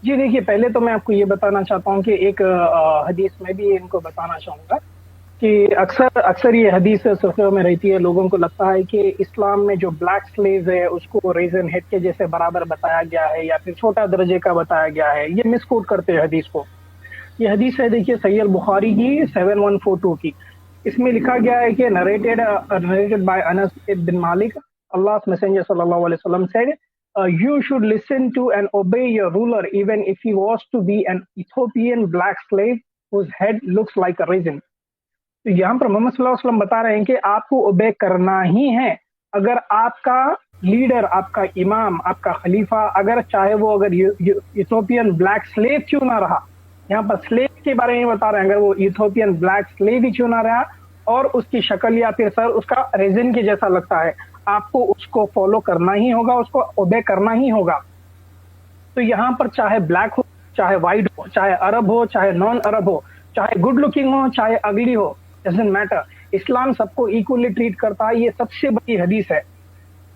जी देखिए, पहले तो मैं आपको ये बताना चाहता हूँ कि एक हदीस में भी इनको बताना चाहूँगा कि अक्सर अक्सर ये हदीस सुर्खियों में रहती है। लोगों को लगता है कि इस्लाम में जो ब्लैक स्लेव है उसको रेजन हेड के जैसे बराबर बताया गया है या फिर छोटा दर्जे का बताया गया है। ये मिसकोट करते हैं हदीस को। ये हदीस है देखिए सही अल बुखारी की 7142 की। इसमें लिखा गया है कि नरेटेड बाय अनस बिन मालिक, अल्लाह मैसेंजर सल्लल्लाहु अलैहि वसल्लम said, you should listen to and obey your ruler even if he was to be an Ethiopian black slave whose head looks like a raisin. तो यहाँ पर मोहम्मद सल्लल्लाहु अलैहि वसल्लम बता रहे हैं कि आपको ओबे करना ही है। अगर आपका लीडर, आपका इमाम, आपका खलीफा, अगर चाहे वो अगर इथोपियन ब्लैक स्लेव क्यों ना रहा, यहाँ पर स्लेव के बारे में बता रहे हैं, अगर वो इथोपियन ब्लैक स्लेव ही क्यों ना रहा और उसकी शक्ल या फिर सर उसका रेजिन के जैसा लगता है, आपको उसको फॉलो करना ही होगा, उसको ओबे करना ही होगा। तो यहाँ पर चाहे ब्लैक हो, चाहे व्हाइट हो, चाहे अरब हो, चाहे नॉन अरब हो, चाहे गुड लुकिंग हो, चाहे अगली हो, डजंट मैटर। इस्लाम सबको इक्वली ट्रीट करता है। ये सबसे बड़ी हदीस है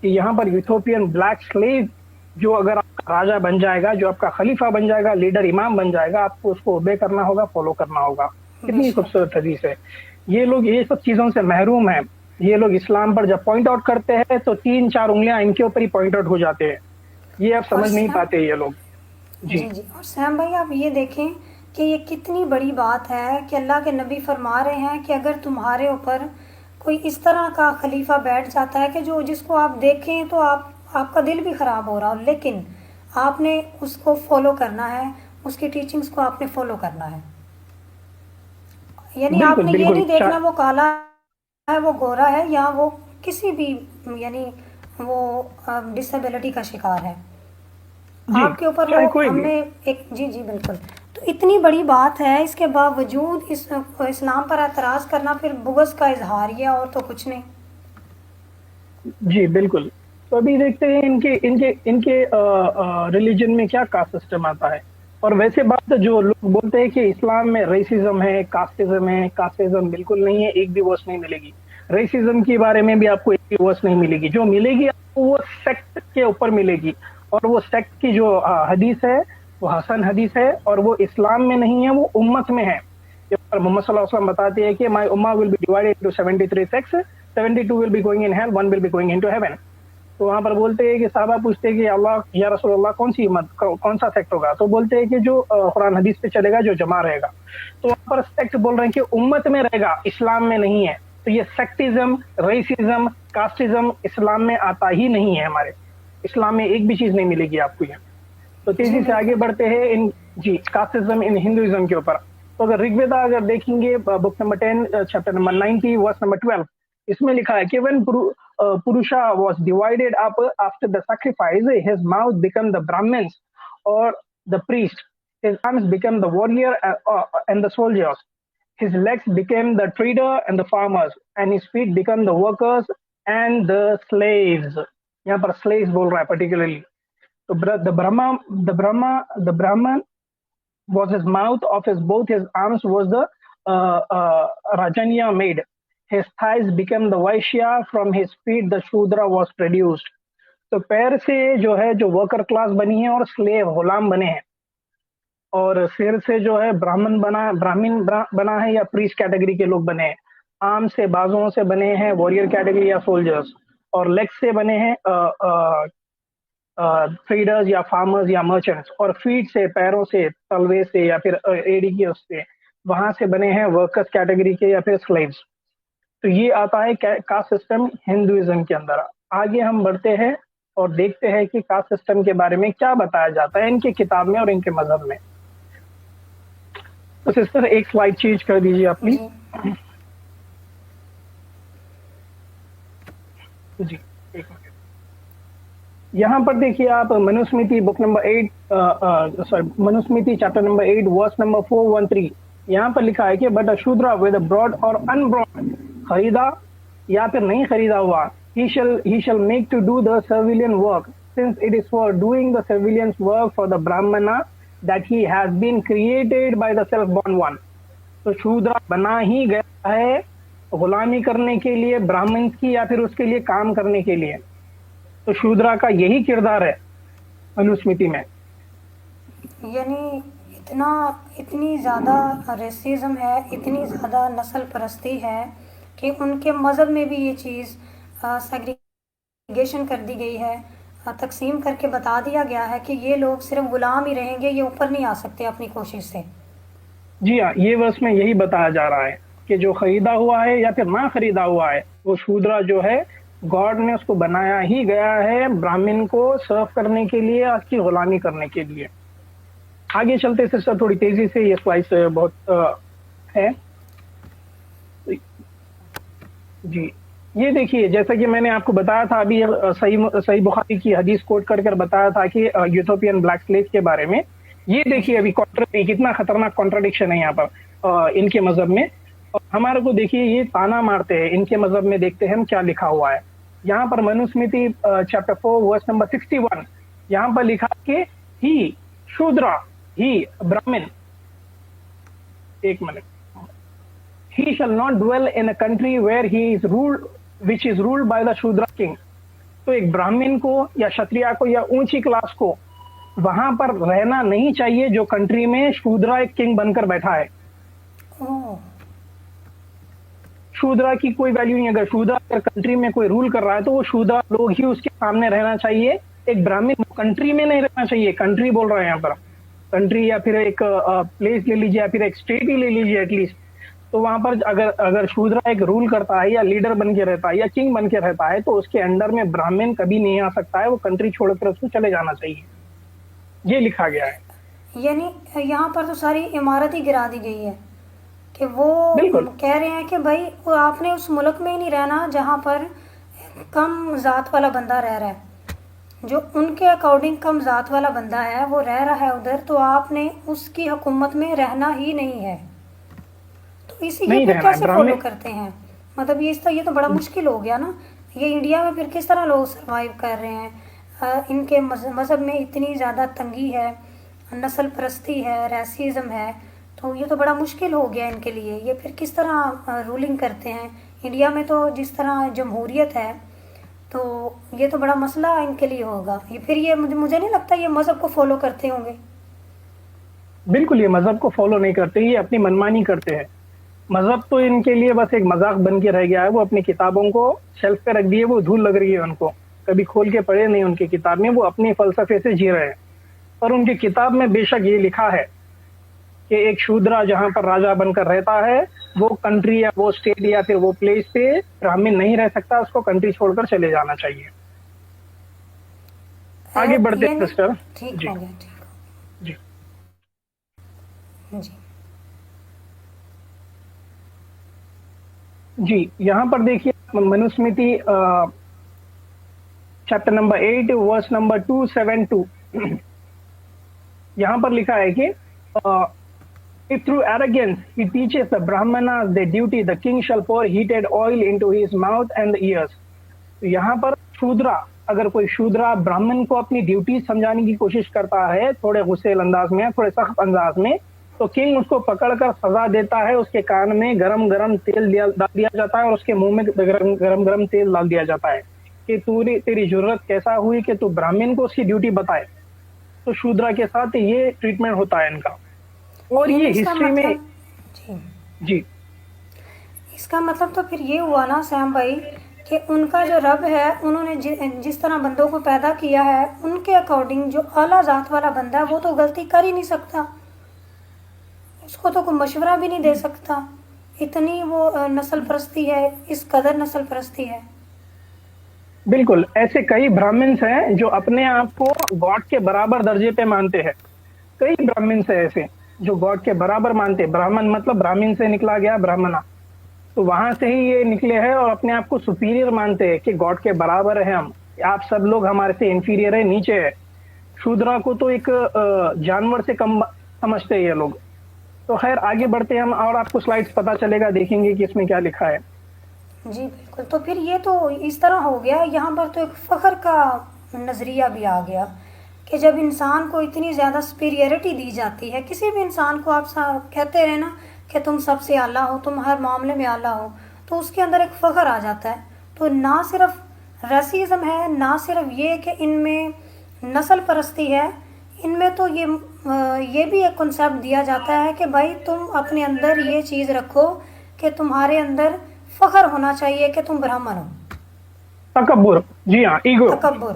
कि यहाँ पर यूथोपियन ब्लैक स्लेव जो अगर आपका राजा बन जाएगा, जो आपका खलीफा बन जाएगा, लीडर इमाम बन जाएगा, आपको उसको ओबे करना होगा, फॉलो करना होगा। कितनी बेशक। खूबसूरत हदीस है। ये लोग ये सब चीजों से महरूम है। ये लोग इस्लाम पर जब पॉइंट आउट करते हैं तो 3-4 उंगलियां इनके ऊपर ही पॉइंट आउट हो जाते हैं। ये आप और समझ नहीं सैम, पाते ये लोग। जी जी जी, और सैम भाई आप ये देखें कि ये कितनी बड़ी बात है कि अल्लाह के नबी फरमा रहे हैं कि अगर तुम्हारे ऊपर कोई इस तरह का खलीफा बैठ जाता है कि जो जिसको आप देखें तो आपका दिल भी ख़राब हो रहा हो, लेकिन आपने उसको फॉलो करना है, उसकी टीचिंग्स को आपने फॉलो करना है। यानी बिल्कुल आपने ये बिल्कुल। नहीं देखना वो काला है, वो गोरा है, या वो किसी भी, यानी वो डिसेबिलिटी का शिकार है। जी, आपके ऊपर वो चाहे कोई भी। हमने एक, जी जी बिल्कुल। तो इतनी बड़ी बात है, इसके बावजूद इस्लाम पर एतराज़ करना फिर बुग़्ज़ का इजहार ही है, और तो कुछ नहीं। जी बिल्कुल। तो अभी देखते हैं इनके इनके इनके रिलीजन में क्या कास्ट सिस्टम आता है। और वैसे बात जो लोग बोलते हैं कि इस्लाम में रेसिज्म है, कास्टिज्म है, कास्टिज्म बिल्कुल नहीं है, एक भी वर्स नहीं मिलेगी। रेसिज्म के बारे में भी आपको एक भी वर्स नहीं मिलेगी। जो मिलेगी आपको वो सेक्ट के ऊपर मिलेगी। और वो सेक्ट की जो हदीस है वो हसन हदीस है और वो इस्लाम में नहीं है, वो उम्मत में है। मोहम्मद सल्लल्लाहु अलैहि वसल्लम बताते हैं कि my Umma will be divided into 73 sects, 72 will be going in hell, 1 will be going into haven. तो वहां पर बोलते हैं कि साहबा पूछते हैं कि अल्लाह या रसूल अल्लाह कौन सी उम्मत, कौन सा सेक्ट होगा? तो बोलते हैं कि जो कुरान हदीस पे चलेगा, जो जमा रहेगा। तो वहां पर सेक्ट बोल रहे हैं कि उम्मत में रहेगा, इस्लाम में नहीं है। तो ये सेक्टिज्म, रेसिज्म, कास्टिज्म इस्लाम में आता ही नहीं है। हमारे इस्लाम में एक भी चीज नहीं मिलेगी आपको यहाँ। तो जी तेजी से आगे बिल्कुल। बढ़ते हैं इन, जी, कास्टिज्म इन हिंदुइज्म के ऊपर। तो अगर ऋग्वेदा अगर देखेंगे book number 10 chapter number 90 verse number 12, इसमें लिखा है कि when Purusha was divided up after the sacrifice, his mouth became the Brahmins or the priest, his arms became the warrior and the soldiers, his legs became the trader and the farmers, and his feet became the workers and the slaves. यहाँ पर slaves बोल रहा है particularly। so the Brahman was his mouth, of his both his arms was the Rajanya made. His thighs became the Vaishya, from his feet the Shudra was produced. तो पैर से जो है जो वर्कर क्लास बनी है और स्लेव गुलाम बने हैं। और सिर से जो है बना है या प्रीस्ट कैटेगरी के लोग बने हैं। आर्म से, बाजुओं से बने हैं वॉरियर कैटेगरी या सोल्जर्स। और लेग से बने हैं ट्रेडर्स या फार्मर्स या मर्चेंट्स। और फीट से, पैरों से, तलवे से या फिर एड़ी की उससे, वहां से बने हैं वर्कर्स कैटेगरी के या फिर स्लेव्स। तो ये आता है कास्ट सिस्टम हिंदुइज्म के अंदर। आगे हम बढ़ते हैं और देखते हैं कि कास्ट सिस्टम के बारे में क्या बताया जाता है इनके किताब में और इनके मजहब में। तो सिस्टर एक स्लाइड चेंज कर दीजिए आप प्लीज। जी जी, एक मिनट। यहाँ पर देखिए आप Manusmriti book number 8, sorry, Manusmriti chapter number 8 verse number 413। यहाँ पर लिखा है कि बट अशूद्रा विद ब्रॉड और अनब्रॉड, खरीदा या फिर नहीं खरीदा हुआ, he shall make to do the civilian work, since it is for doing the civilian work for the brahmana that he has been created by the self born one। तो शूद्रा बना ही गया है गुलामी करने के लिए, ब्राह्मण की या फिर उसके लिए काम करने के लिए। तो शूद्रा का यही किरदार है मनुस्मृति में। यानी इतना इतनी ज़्यादा रेसिज्म है, इतनी ज़्यादा नस्ल परस्ती है कि उनके मज़हब में भी ये चीज़ सेग्रीगेशन कर दी गई है, तकसीम करके बता दिया गया है कि ये लोग सिर्फ गुलाम ही रहेंगे, ये ऊपर नहीं आ सकते अपनी कोशिश से। जी हाँ, ये वर्ष में यही बताया जा रहा है कि जो खरीदा हुआ है या फिर ना खरीदा हुआ है, वो शूद्रा जो है गॉड ने उसको बनाया ही गया है ब्राह्मण को सर्व करने के लिए, उसकी गुलामी करने के लिए। आगे चलते सिस्टर थोड़ी तेजी से, ये स्लाइड बहुत है। जी, ये देखिए, जैसा कि मैंने आपको बताया था अभी, सही सही बुखारी की हदीस कोट कर कर बताया था कि यूरोपियन ब्लैक स्लेव के बारे में। ये देखिए अभी कितना खतरनाक कॉन्ट्रडिक्शन है यहाँ पर इनके मजहब में। और हमारे को देखिए ये ताना मारते हैं इनके मजहब में, देखते हैं हम क्या लिखा हुआ है यहाँ पर। मनुस्मृति चैप्टर 4 वर्स नंबर 61, यहाँ पर लिखा कि ही शूद्रा, ही ब्राह्मण, एक minute, he shall not dwell in a country where he is ruled, which is ruled by the शूद्रा king। तो एक ब्राह्मण को या क्षत्रिय को या ऊंची क्लास को वहां पर रहना नहीं चाहिए जो कंट्री में शूद्रा एक किंग बनकर बैठा है। शूद्रा की कोई वैल्यू नहीं। अगर शूद्रा अगर कंट्री में कोई रूल कर रहा है तो वो शूद्रा लोग ही उसके सामने रहना चाहिए, एक ब्राह्मण कंट्री में नहीं रहना चाहिए। कंट्री बोल रहा है यहाँ पर, कंट्री या फिर एक प्लेस ले लीजिए या फिर एक स्टेट ही ले लीजिए एटलीस्ट। तो वहां पर अगर शूद्रा एक रूल करता है या लीडर बन के रहता है या किंग बन के रहता है तो उसके अंडर में ब्राह्मण कभी नहीं आ सकता है, वो कंट्री छोड़कर उसको चले जाना चाहिए, ये लिखा गया है। यानी यहाँ पर तो सारी इमारत ही गिरा दी गई है कि वो कह रहे हैं कि भाई वो आपने उस मुल्क में ही नहीं रहना जहाँ पर कम जात वाला बंदा रह रहा है, जो उनके अकॉर्डिंग कम जात वाला बंदा है वो रह रहा है उधर, तो आपने उसकी हुकूमत में रहना ही नहीं है। तो इसी ये फिर कैसे फॉलो करते हैं? मतलब ये तो बड़ा मुश्किल हो गया ना। ये इंडिया में फिर किस तरह लोग सरवाइव कर रहे हैं? इनके मज़हब में इतनी ज़्यादा तंगी है, नस्ल परस्ती है, रेसिज्म है, तो ये तो बड़ा मुश्किल हो गया इनके लिए। ये फिर किस तरह रूलिंग करते हैं? इंडिया में तो जिस तरह जमहूरियत है, तो ये तो बड़ा मसला इनके लिए होगा। ये फिर ये मुझे नहीं लगता ये मज़हब को फॉलो करते होंगे। बिल्कुल, ये मज़हब को फॉलो नहीं करते, ये अपनी मनमानी करते हैं। मज़हब तो इनके लिए बस एक मजाक बन के रह गया है। वो अपनी किताबों को शेल्फ पे रख दिए, वो धूल लग रही है उनको, कभी खोल के पढ़े नहीं उनकी किताब में, वो अपने फलसफे से जी रहे हैं। पर उनकी किताब में बेशक ये लिखा है कि एक शूद्रा जहां पर राजा बनकर रहता है, वो कंट्री या वो स्टेट या फिर वो प्लेस पे ब्राह्मण नहीं रह सकता, उसको कंट्री छोड़कर चले जाना चाहिए। आगे बढ़ते हैं सिस्टर। ठीक हो गया, ठीक जी जी जी, यहाँ पर देखिए Manusmriti chapter number 8 verse number 272, यहाँ पर लिखा है कि if through arrogance he teaches the brahmanas their duty, the king shall pour heated oil into his mouth and the ears। तो यहाँ पर शूद्रा, अगर कोई शूद्रा ब्राह्मण को अपनी ड्यूटी समझाने की कोशिश करता है थोड़े गुस्से अंदाज में, थोड़े सख्त अंदाज में, तो किंग उसको पकड़कर सजा देता है, उसके कान में गरम गरम तेल डाल दिया जाता है और उसके मुंह में गरम गरम तेल डाल दिया जाता है कि तेरी जरूरत कैसा हुई कि तू ब्राह्मण को उसकी ड्यूटी बताए। तो शूद्रा के साथ ये ट्रीटमेंट होता है इनका। और ये हिस्ट्री में जी, इसका मतलब तो फिर ये हुआ ना सैम भाई कि उनका जो रब है, उन्होंने जिस तरह बंदों को पैदा किया है, उनके अकॉर्डिंग जो आला जात वाला बंदा है वो तो गलती कर ही नहीं सकता, उसको तो कोई मशवरा भी नहीं दे सकता। इतनी वो नस्ल परस्ती है, इस कदर नस्ल परस्ती है। बिल्कुल, ऐसे कई ब्राह्मण्स हैं जो अपने आप को गॉड के बराबर दर्जे पे मानते हैं। कई ब्राह्मण्स हैं ऐसे जो गॉड के बराबर मानते हैं। ब्राह्मण मतलब ब्राह्मण से निकला गया ब्राह्मणा, तो वहां से ही ये निकले हैं और अपने आप को सुपीरियर मानते हैं कि गॉड के बराबर है हम, आप सब लोग हमारे से इंफीरियर है, नीचे है। शूद्रा को तो एक जानवर से कम समझते हैं ये लोग। तो खैर आगे बढ़ते हैं हम और आपको स्लाइड्स पता चलेगा, देखेंगे कि इसमें क्या लिखा है। जी बिल्कुल। तो फिर ये तो इस तरह हो गया, यहाँ पर तो एक फ़ख्र का नज़रिया भी आ गया कि जब इंसान को इतनी ज़्यादा सुपीरियरिटी दी जाती है, किसी भी इंसान को आप कहते रहे ना कि तुम सबसे आला हो, तुम हर मामले में आला हो, तो उसके अंदर एक फ़ख्र आ जाता है। तो ना सिर्फ रसीज़म है, ना सिर्फ ये कि इनमें नस्ल परस्ती है, इनमें तो ये भी एक कॉन्सेप्ट दिया जाता है कि भाई तुम अपने अंदर ये चीज़ रखो कि तुम्हारे अंदर फख्र होना चाहिए कि तुम ब्राह्मण हो। तकब्बुर, जी हाँ, ईगो। तकब्बुर,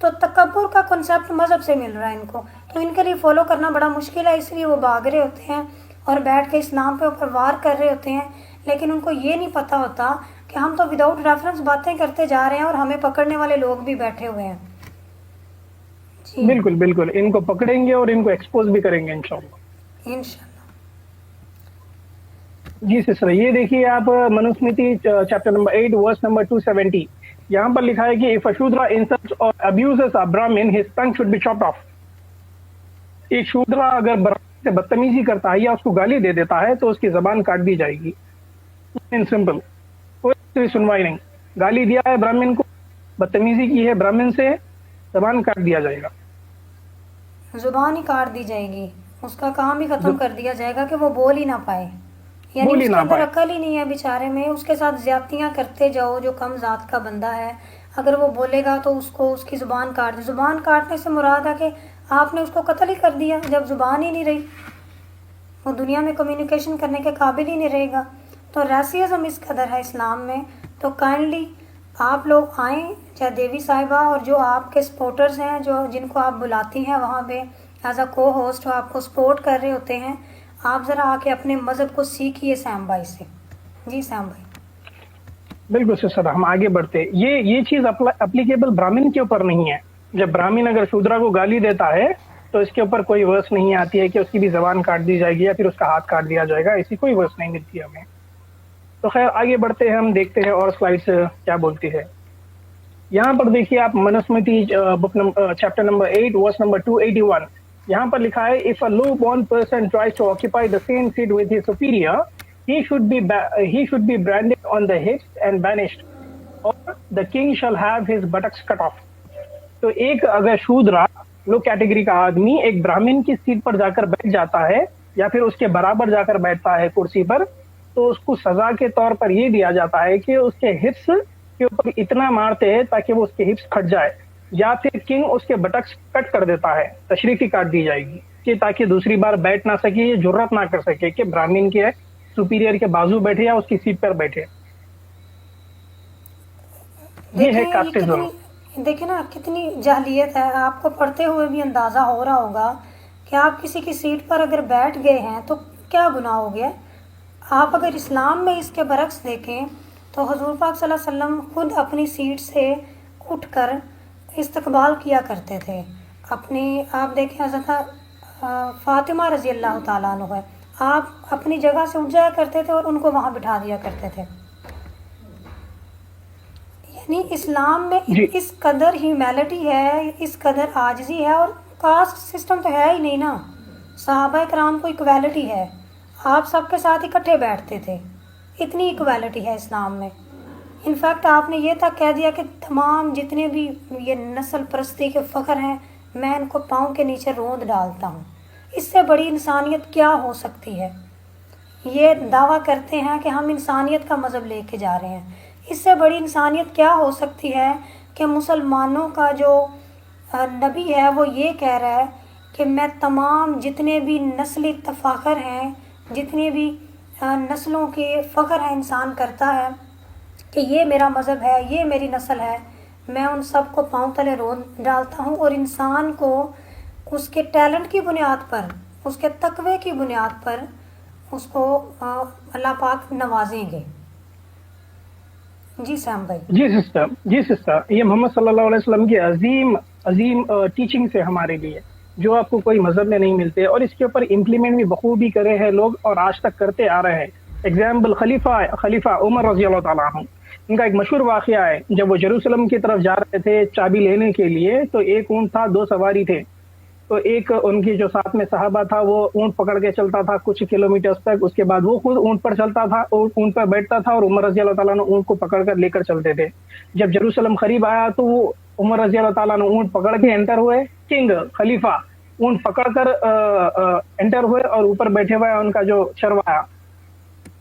तो तकब्बुर का कॉन्सेप्ट मज़हब से मिल रहा है इनको, तो इनके लिए फॉलो करना बड़ा मुश्किल है, इसलिए वो भाग रहे होते हैं और बैठ के इस्लाम पे ऊपर वार कर रहे होते हैं। लेकिन उनको ये नहीं पता होता कि हम तो विदाउट रेफरेंस बातें करते जा रहे हैं और हमें पकड़ने वाले लोग भी बैठे हुए हैं। जी बिल्कुल बिल्कुल, इनको पकड़ेंगे और इनको एक्सपोज भी करेंगे इंशाल्लाह। इंशाल्लाह। जी सिस्टर, ये देखिए आप Manusmriti chapter number 8 verse number 270, यहाँ पर लिखा है कि if a Shudra insults or abuses a Brahmin his tongue should be chopped off. एक शूद्रा अगर ब्राह्मण से बदतमीजी करता है या उसको गाली दे देता है तो उसकी जबान काट दी जाएगी। इन सिंपल, कोई दूसरी सुनवाई नहीं। गाली दिया है ब्राह्मण को, बदतमीजी की है ब्राह्मण से, जबान काट दिया जाएगा। जुबान ही काट दी जाएगी, उसका काम ही खत्म कर दिया जाएगा कि वो बोल ही ना पाए, यानी बोल ही उसके ना अंदर पाए। अकल ही नहीं है बेचारे में। उसके साथ ज्यादतियाँ करते जाओ, जो कम जात का बंदा है, अगर वो बोलेगा तो उसको उसकी ज़ुबान काट दी। ज़ुबान काटने से मुराद है कि आपने उसको कत्ल ही कर दिया। जब ज़ुबान ही नहीं रही, वो दुनिया में कम्युनिकेशन करने के काबिल ही नहीं रहेगा। तो रैसिज्म इस कदर है इस्लाम में। तो काइंडली आप लोग आएँ, चाहे देवी साहिबा और जो आपके सपोर्टर्स हैं, जो जिनको आप बुलाती हैं वहाँ पे एज अ को होस्ट, जो आपको सपोर्ट कर रहे होते हैं, आप ज़रा आके अपने मज़हब को सीखिए सैम भाई से। जी सैम भाई। बिल्कुल सिस्टर, हम आगे बढ़ते। ये चीज अप्लीकेबल ब्राह्मण के ऊपर नहीं है। जब ब्राह्मण अगर शूद्रा को गाली देता है तो इसके ऊपर कोई वर्स नहीं आती है कि उसकी भी जबान काट दी जाएगी या फिर उसका हाथ काट दिया जाएगा, ऐसी कोई वर्स नहीं मिलती हमें। तो खैर आगे बढ़ते हैं, हम देखते हैं और स्लाइड्स क्या बोलती है। यहाँ पर देखिए आप Manusmriti book number chapter number 8 verse number 281, यहाँ पर लिखा है if a low born person tries to occupy the same seat with his superior, he should be branded on the hips and banished, or the king shall have his buttocks cut off। तो एक अगर शूद्रा, लो category का आदमी एक ब्राह्मण की seat पर जाकर बैठ जाता है या फिर उसके बराबर जाकर बैठता है कुर्सी पर, तो उसको सजा के तौर पर यह दिया जाता है कि उसके हिप्स के ऊपर इतना मारते हैं ताकि वो उसके हिप्स फट जाए, या फिर किंग उसके बटक्स कट कर देता है, तशरीफी काट दी जाएगी कि ताकि दूसरी बार बैठ ना सके, ये जुर्रत ना कर सके कि ब्राह्मण के सुपीरियर के बाजू बैठे या उसकी सीट पर बैठे। ये है कास्टिज्म। देखिए ना कितनी जाहलियत है। आपको पढ़ते हुए भी अंदाज़ा हो रहा होगा कि आप किसी की सीट पर अगर बैठ गए हैं तो क्या गुनाह हो गया। आप अगर इस्लाम में इसके बरक्स देखें तो हुज़ूर पाक सल्लल्लाहु अलैहि वसल्लम खुद अपनी सीट से उठकर इस्तकबाल किया करते थे अपनी। आप देखें हज़रत फ़ातिमा रज़ी अल्लाह ताला अन्हा है, आप अपनी जगह से उठ जाया करते थे और उनको वहाँ बिठा दिया करते थे। यानी इस्लाम में इस कदर ह्यूमैनिटी है, इस कदर आजिज़ी है, और कास्ट सिस्टम तो है ही नहीं ना। सहाबा कराम को इक्वालिटी है, आप सबके साथ इकट्ठे बैठते थे, इतनी इक्वालिटी है इस्लाम में। इनफैक्ट आपने ये तक कह दिया कि तमाम जितने भी ये नस्ल परस्ती के फ़ख्र हैं, मैं इनको पाँव के नीचे रोंद डालता हूँ। इससे बड़ी इंसानियत क्या हो सकती है। ये दावा करते हैं कि हम इंसानियत का मज़हब लेके जा रहे हैं। इससे बड़ी इंसानियत क्या हो सकती है कि मुसलमानों का जो नबी है वो ये कह रहा है कि मैं तमाम जितने भी नस्ली तफाखर हैं, जितने भी नस्लों के फ़ख्र हैं इंसान करता है कि ये मेरा मज़हब है, ये मेरी नस्ल है, मैं उन सब को पाँव तले रोंद डालता हूँ और इंसान को उसके टैलेंट की बुनियाद पर, उसके तकवे की बुनियाद पर उसको अल्लाह पाक नवाजेंगे। जी सैम भाई। जी सिस्टर, ये मोहम्मद सल्लल्लाहु अलैहि वसल्लम की अजीम टीचिंग से हमारे लिए, जो आपको कोई मजहब में नहीं मिलते, और इसके ऊपर इम्प्लीमेंट भी बखूबी करे हैं लोग और आज तक करते आ रहे हैं। एग्जाम्पल खलीफा उमर रज़ी अल्लाह ताला अन्हु, इनका एक मशहूर वाक़या है। जब वो जेरूसलम की तरफ जा रहे थे चाबी लेने के लिए, तो एक ऊँट था, 2 सवारी थे। तो एक उनकी जो साथ में सहाबा था वो ऊँट पकड़ के चलता था कुछ किलोमीटर तक, उसके बाद वो खुद ऊँट पर चलता था, ऊँट पर बैठता था और उमर रज़ी अल्लाह ताला अन्हु ऊँट को पकड़ कर लेकर चलते थे। जब जेरूसलम करीब आया तो वो उमर रज़ी अल्लाह ताला अन्हु ऊँट पकड़ के एंटर हुए, किंग खलीफा ऊँट पकड़ कर एंटर हुए और ऊपर बैठे हुए उनका जो चरवाया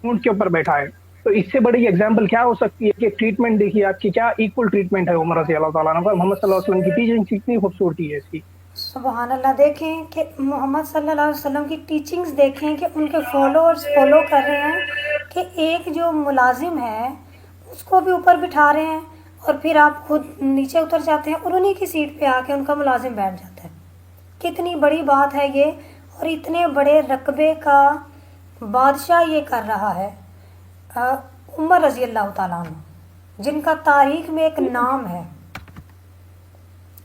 ऊँट के ऊपर बैठा है। तो इससे बड़ी एग्जाम्पल क्या हो सकती है कि ट्रीटमेंट देखिए आपकी, क्या इक्वल ट्रीटमेंट है उमर रज़ी अल्लाह ताला अन्हु पर। मोहम्मद सल्लल्लाहु अलैहि वसल्लम की टीचिंग कितनी खूबसूरती है इसकी। सुबहान अल्लाह। देखें कि मोहम्मद सल्लल्लाहु अलैहि वसल्लम की टीचिंग्स देखें कि उनके फॉलोअर्स फॉलो कर रहे हैं कि एक जो मुलाजिम है उसको भी ऊपर बिठा रहे हैं और फिर आप खुद नीचे उतर जाते हैं और उन्हीं की सीट पे आके उनका मुलाजिम बैठ जाता है। कितनी बड़ी बात है ये। और इतने बड़े रकबे का बादशाह ये कर रहा है उमर रजी अल्लाह ताला अन्हु, जिनका तारीख में एक नाम है।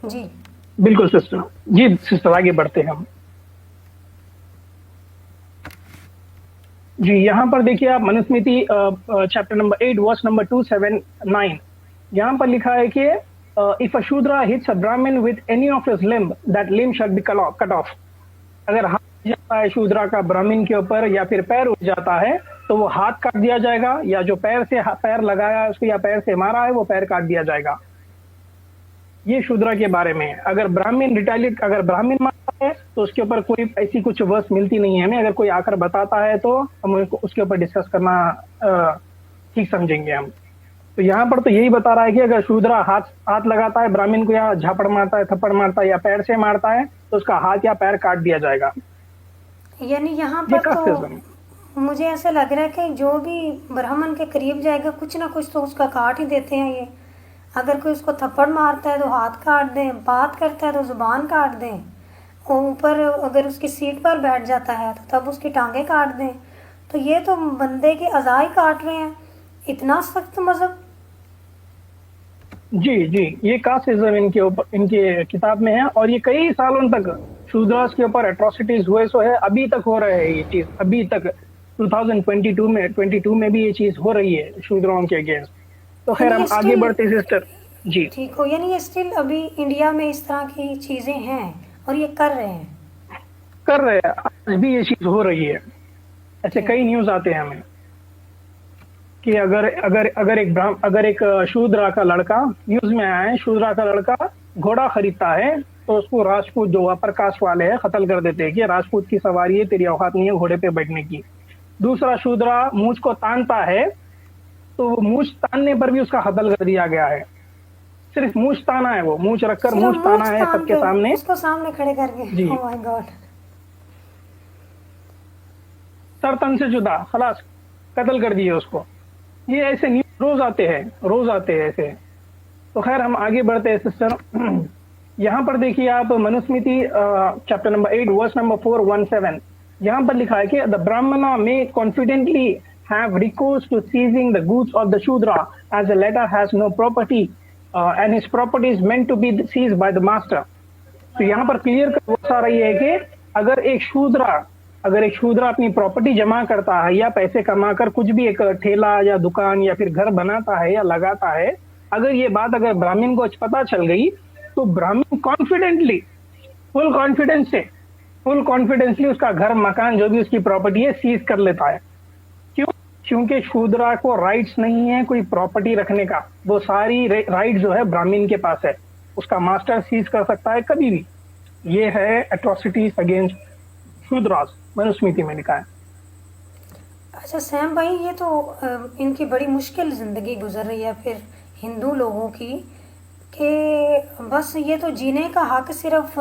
जी बिल्कुल सिस्टर। जी सिस्टर, आगे बढ़ते हैं हम। जी यहाँ पर देखिए आप, Manusmriti chapter number 8 verse number 279, यहाँ पर लिखा है कि इफ अ शूद्रा हिट्स अ ब्राह्मण with any of his limb that limb shall be cut of. अगर हाथ उठ जाता है शूद्रा का ब्राह्मण के ऊपर या फिर पैर उठ जाता है तो वो हाथ काट दिया जाएगा, या जो पैर लगाया है उसको या पैर से मारा है वो पैर काट दिया जाएगा। ये शूद्रा के बारे में है। अगर ब्राह्मण रिटेलिएट, अगर ब्राह्मण मारता है तो उसके ऊपर कोई ऐसी कुछ वर्स मिलती नहीं है हमें। अगर कोई आकर बताता है तो हम उसके ऊपर डिस्कस करना ठीक समझेंगे हम। तो यहाँ पर तो यही बता रहा है कि अगर शूद्रा हाथ लगाता है ब्राह्मण को, या झापड़ मारता है, थप्पड़ मारता है, या पैर से मारता है तो उसका हाथ या पैर काट दिया जाएगा। यानी यहाँ ये पर कास्टिज्म। तो मुझे ऐसे लग रहा है कि जो भी ब्राह्मण के करीब जाएगा कुछ ना कुछ तो उसका काट ही देते हैं ये। अगर कोई उसको थप्पड़ मारता है तो हाथ काट दें, बात करता है तो जुबान काट दें, और ऊपर अगर उसकी सीट पर बैठ जाता है तो तब उसकी टांगें काट दें। तो ये तो बंदे के अज़ा ही काट रहे हैं। इतना सख्त मज़हब। जी जी, ये कास्टिज्म इनके ऊपर, इनके किताब में है, और ये कई सालों तक शूद्रास के ऊपर एट्रोसिटीज हुए सो है, अभी तक हो रहे हैं ये चीज, अभी तक 2022 में भी ये चीज हो रही है शूद्रों के अगेंस्ट। तो खैर हम आगे बढ़ते सिस्टर। जी ठीक हो, यानी ये स्टिल अभी इंडिया में इस तरह की चीज़ें हैं और ये कर रहे हैं। कर रहे हैं, आज भी ये चीज हो रही है। ऐसे कई न्यूज आते हैं हमें कि अगर एक शूद्रा का लड़का, न्यूज में आया है, शूद्रा का लड़का घोड़ा खरीदता है तो उसको राजपूत जो अपर कास्ट वाले हैं कत्ल कर देते हैं कि राजपूत की सवारी है, तेरी औकात नहीं है घोड़े पे बैठने की। दूसरा शूद्रा मूछ को तानता है तो वो मूछ तानने पर भी उसका कत्ल कर दिया गया है। सिर्फ मूछ ताना है, वो मूछ रखकर मूछ ताना है सबके सामने, उसको सामने खड़े करके। जी। Oh my god. सर तन से जुदा, खलास कत्ल कर दिए उसको। ये ऐसे न्यूज रोज आते हैं ऐसे। तो खैर हम आगे बढ़ते हैं सिस्टर। यहाँ पर देखिए आप, Manusmriti chapter number 8 verse number 417, यहाँ पर लिखा है कि the Brahmin may confidently have recourse to seizing the goods of the Shudra as the latter has no property and his property is meant to be seized by the master. तो यहाँ पर clear कर रही है कि अगर एक शूद्रा अपनी प्रॉपर्टी जमा करता है या पैसे कमाकर कुछ भी एक ठेला या दुकान या फिर घर बनाता है या लगाता है, अगर ये बात अगर ब्राह्मण को पता चल गई तो ब्राह्मण कॉन्फिडेंटली, फुल कॉन्फिडेंसली उसका घर, मकान, जो भी उसकी प्रॉपर्टी है सीज कर लेता है। क्यों? क्योंकि शूद्रा को राइट्स नहीं है कोई प्रॉपर्टी रखने का। वो सारी राइट जो है ब्राह्मण के पास है, उसका मास्टर सीज कर सकता है कभी भी। ये है एट्रोसिटीज अगेंस्ट शूद्रास, मनुस्मृति में लिखा है। अच्छा सैम भाई, ये तो इनकी बड़ी मुश्किल ज़िंदगी गुजर रही है फिर हिंदू लोगों की, कि बस ये तो जीने का हक सिर्फ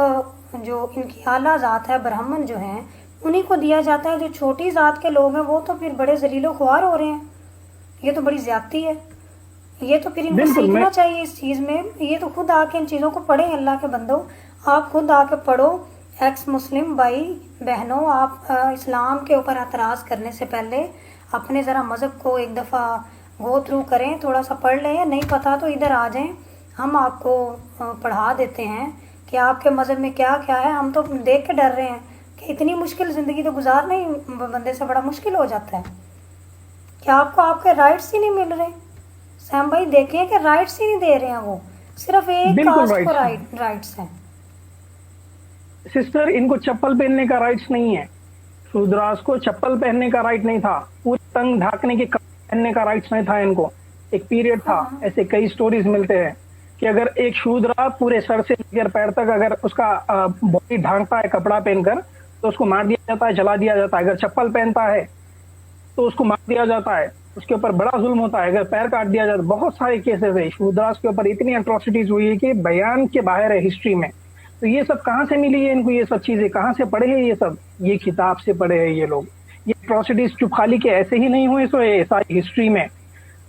जो इनकी आला ज़ात है, ब्राह्मण जो हैं, उन्हीं को दिया जाता है। जो छोटी ज़ात के लोग हैं वो तो फिर बड़े जलीलो ख्वार हो रहे हैं। ये तो बड़ी ज्यादती है। ये तो फिर इनको सीखना चाहिए इस चीज़ में। ये तो खुद आके इन चीज़ों को पढ़ें। अल्लाह के बंदो, आप खुद आके पढ़ो। एक्स मुस्लिम भाई बहनों, आप इस्लाम के ऊपर एतराज़ करने से पहले अपने ज़रा मज़हब को एक दफ़ा गो थ्रू करें, थोड़ा सा पढ़ लें। नहीं पता तो इधर आ जाएं, हम आपको पढ़ा देते हैं कि आपके मज़हब में क्या क्या है। हम तो देख के डर रहे हैं कि इतनी मुश्किल ज़िंदगी तो गुजारना ही बंदे से बड़ा मुश्किल हो जाता है। क्या आपको आपके राइट्स ही नहीं मिल रहे? सैम भाई देखें कि राइट्स ही नहीं दे रहे हैं वो, सिर्फ एक कास्ट को राइट्स हैं। सिस्टर, इनको चप्पल पहनने का राइट्स नहीं है। शूद्रास को चप्पल पहनने का राइट नहीं था, पूरे तंग ढाकने के कपड़े पहनने का राइट्स नहीं था इनको। एक पीरियड था, ऐसे कई स्टोरीज मिलते हैं कि अगर एक शूद्रा पूरे सर से लेकर पैर तक अगर उसका बॉडी ढांकता है कपड़ा पहनकर तो उसको मार दिया जाता है, जला दिया जाता है। अगर चप्पल पहनता है तो उसको मार दिया जाता है, उसके ऊपर बड़ा जुल्म होता है। अगर पैर काट दिया जाता है, बहुत सारे केसेस है। शूद्रास के ऊपर इतनी एट्रोसिटीज हुई है कि बयान के बाहर है हिस्ट्री में। तो ये सब कहाँ से मिली है इनको, ये सब चीजें कहाँ से पढ़े हैं ये सब? ये किताब से पढ़े हैं ये लोग। ये एट्रोसिटीज चुप खाली के ऐसे ही नहीं हुए, सो ये सारी हिस्ट्री में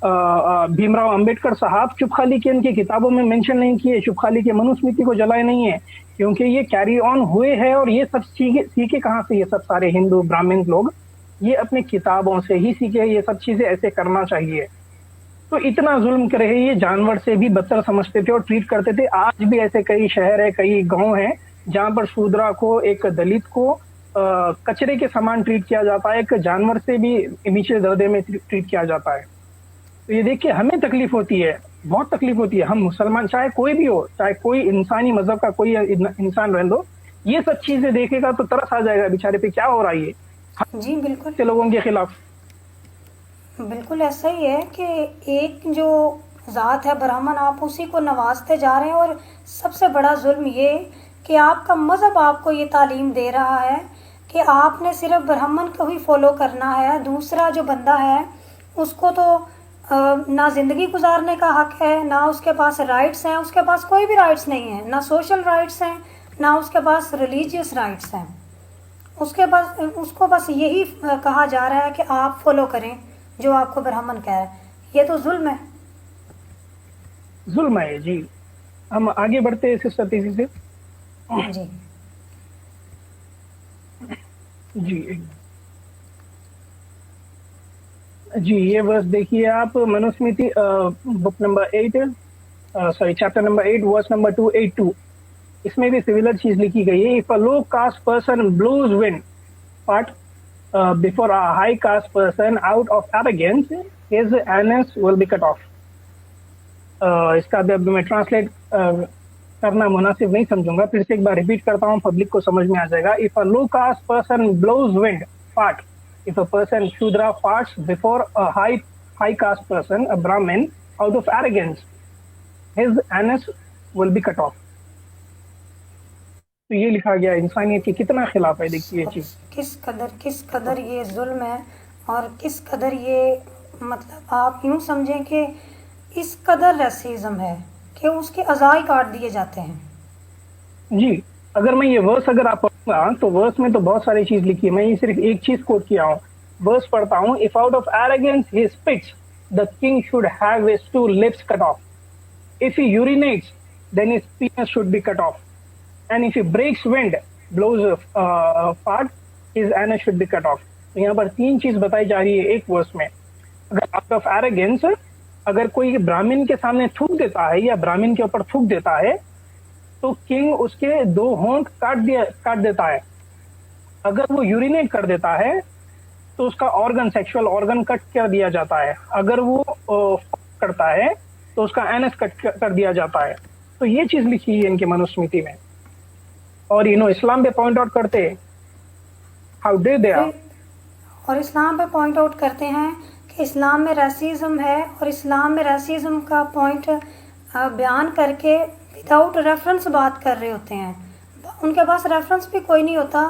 भीमराव अंबेडकर साहब चुप खाली के इनकी किताबों में मेंशन नहीं किए, चुप खाली के मनुस्मृति को जलाए नहीं है, क्योंकि ये कैरी ऑन हुए हैं। और ये सब सीखे सीखे कहाँ से? ये सब सारे हिंदू ब्राह्मण लोग ये अपने किताबों से ही सीखे, ये सब चीजें ऐसे करना चाहिए। तो इतना जुल्म करे हैं ये, जानवर से भी बदतर समझते थे और ट्रीट करते थे। आज भी ऐसे कई शहर है, कई गांव है जहां पर शूद्रा को, एक दलित को कचरे के समान ट्रीट किया जाता है, एक जानवर से भी नीचे दर्जे में ट्रीट किया जाता है। तो ये देख के हमें तकलीफ होती है, बहुत तकलीफ होती है। हम मुसलमान, चाहे कोई भी हो, चाहे कोई इंसानी मजहब का कोई इंसान रह दो, ये सब चीजें देखेगा तो तरस आ जाएगा बेचारे पे, क्या हो रहा है ये जी बिल्कुल, के लोगों के खिलाफ। बिल्कुल ऐसा ही है कि एक जो ज़ात है ब्राह्मण, आप उसी को नवाजते जा रहे हैं। और सबसे बड़ा जुल्म ये कि आपका मज़हब आपको ये तालीम दे रहा है कि आपने सिर्फ ब्राह्मण को ही फॉलो करना है, दूसरा जो बंदा है उसको तो ना ज़िंदगी गुजारने का हक है, ना उसके पास राइट्स हैं, उसके पास कोई भी राइट्स नहीं है, ना सोशल राइट्स हैं, ना उसके पास रिलीजियस राइट्स हैं। उसके पास, उसको बस यही कहा जा रहा है कि आप फॉलो करें जो आपको ब्राह्मण कह रहा है। ये तो जुल्म है। जुल्म है जी। हम आगे बढ़ते हैं सिस्टर तेजी से। जी जी जी, ये वर्स देखिए आप, Manusmriti book number 8, sorry chapter number 8 verse number 282। इसमें भी सिमिलर चीज लिखी गई है। If a low caste person blows wind part before a high caste person out of arrogance, his anus will be cut off. इसका अब मैं ट्रांसलेट करना मुनासिब नहीं समझूंगा, फिर से एक बार रिपीट करता हूँ, पब्लिक को समझ में आ जाएगा। If a low caste person blows wind part, if a person Shudra farts before a high caste person, a Brahmin, out of arrogance, his anus will be cut off. तो ये लिखा गया, इंसानियत के कितना खिलाफ है, देखिए ये चीज। किस कदर ये जुल्म है, और किस कदर ये, मतलब आप यूं समझें कि इस कदर रेसिज्म है कि उसके अज़ाई काट दिए जाते हैं। जी, अगर मैं ये वर्स अगर आप पढ़ूंगा तो वर्स में तो बहुत सारी चीज लिखी है, मैं ये सिर्फ एक चीज कोट किया हूँ। वर्स पढ़ता हूँ, if out of arrogance he spits, the king should have his 2 lips cut off. If he urinates, then his penis should be cut off. And if he breaks wind, blows a fart, his anus should be cut off. तो यहाँ पर 3 चीज बताई जा रही है एक verse में। अगर आउट ऑफ एरोगेंस, अगर कोई ब्राह्मण के सामने थूक देता है या ब्राह्मण के ऊपर थूक देता है, तो किंग उसके 2 होंठ काट देता है। अगर वो यूरिनेट कर देता है तो उसका ऑर्गन, सेक्सुअल ऑर्गन कट कर दिया जाता है। अगर वो करता है तो उसका एनस कट कर दिया जाता है। तो ये चीज लिखी है इनके मनुस्मृति में। और इस्लाम पे पॉइंट आउट करते, हाउ डे दे आर। और इस्लाम पे पॉइंट आउट करते हैं कि इस्लाम में रेसिज्म है, और इस्लाम में रेसिज्म का पॉइंट बयान करके विदाउट रेफरेंस बात कर रहे होते हैं। उनके पास रेफरेंस भी कोई नहीं होता,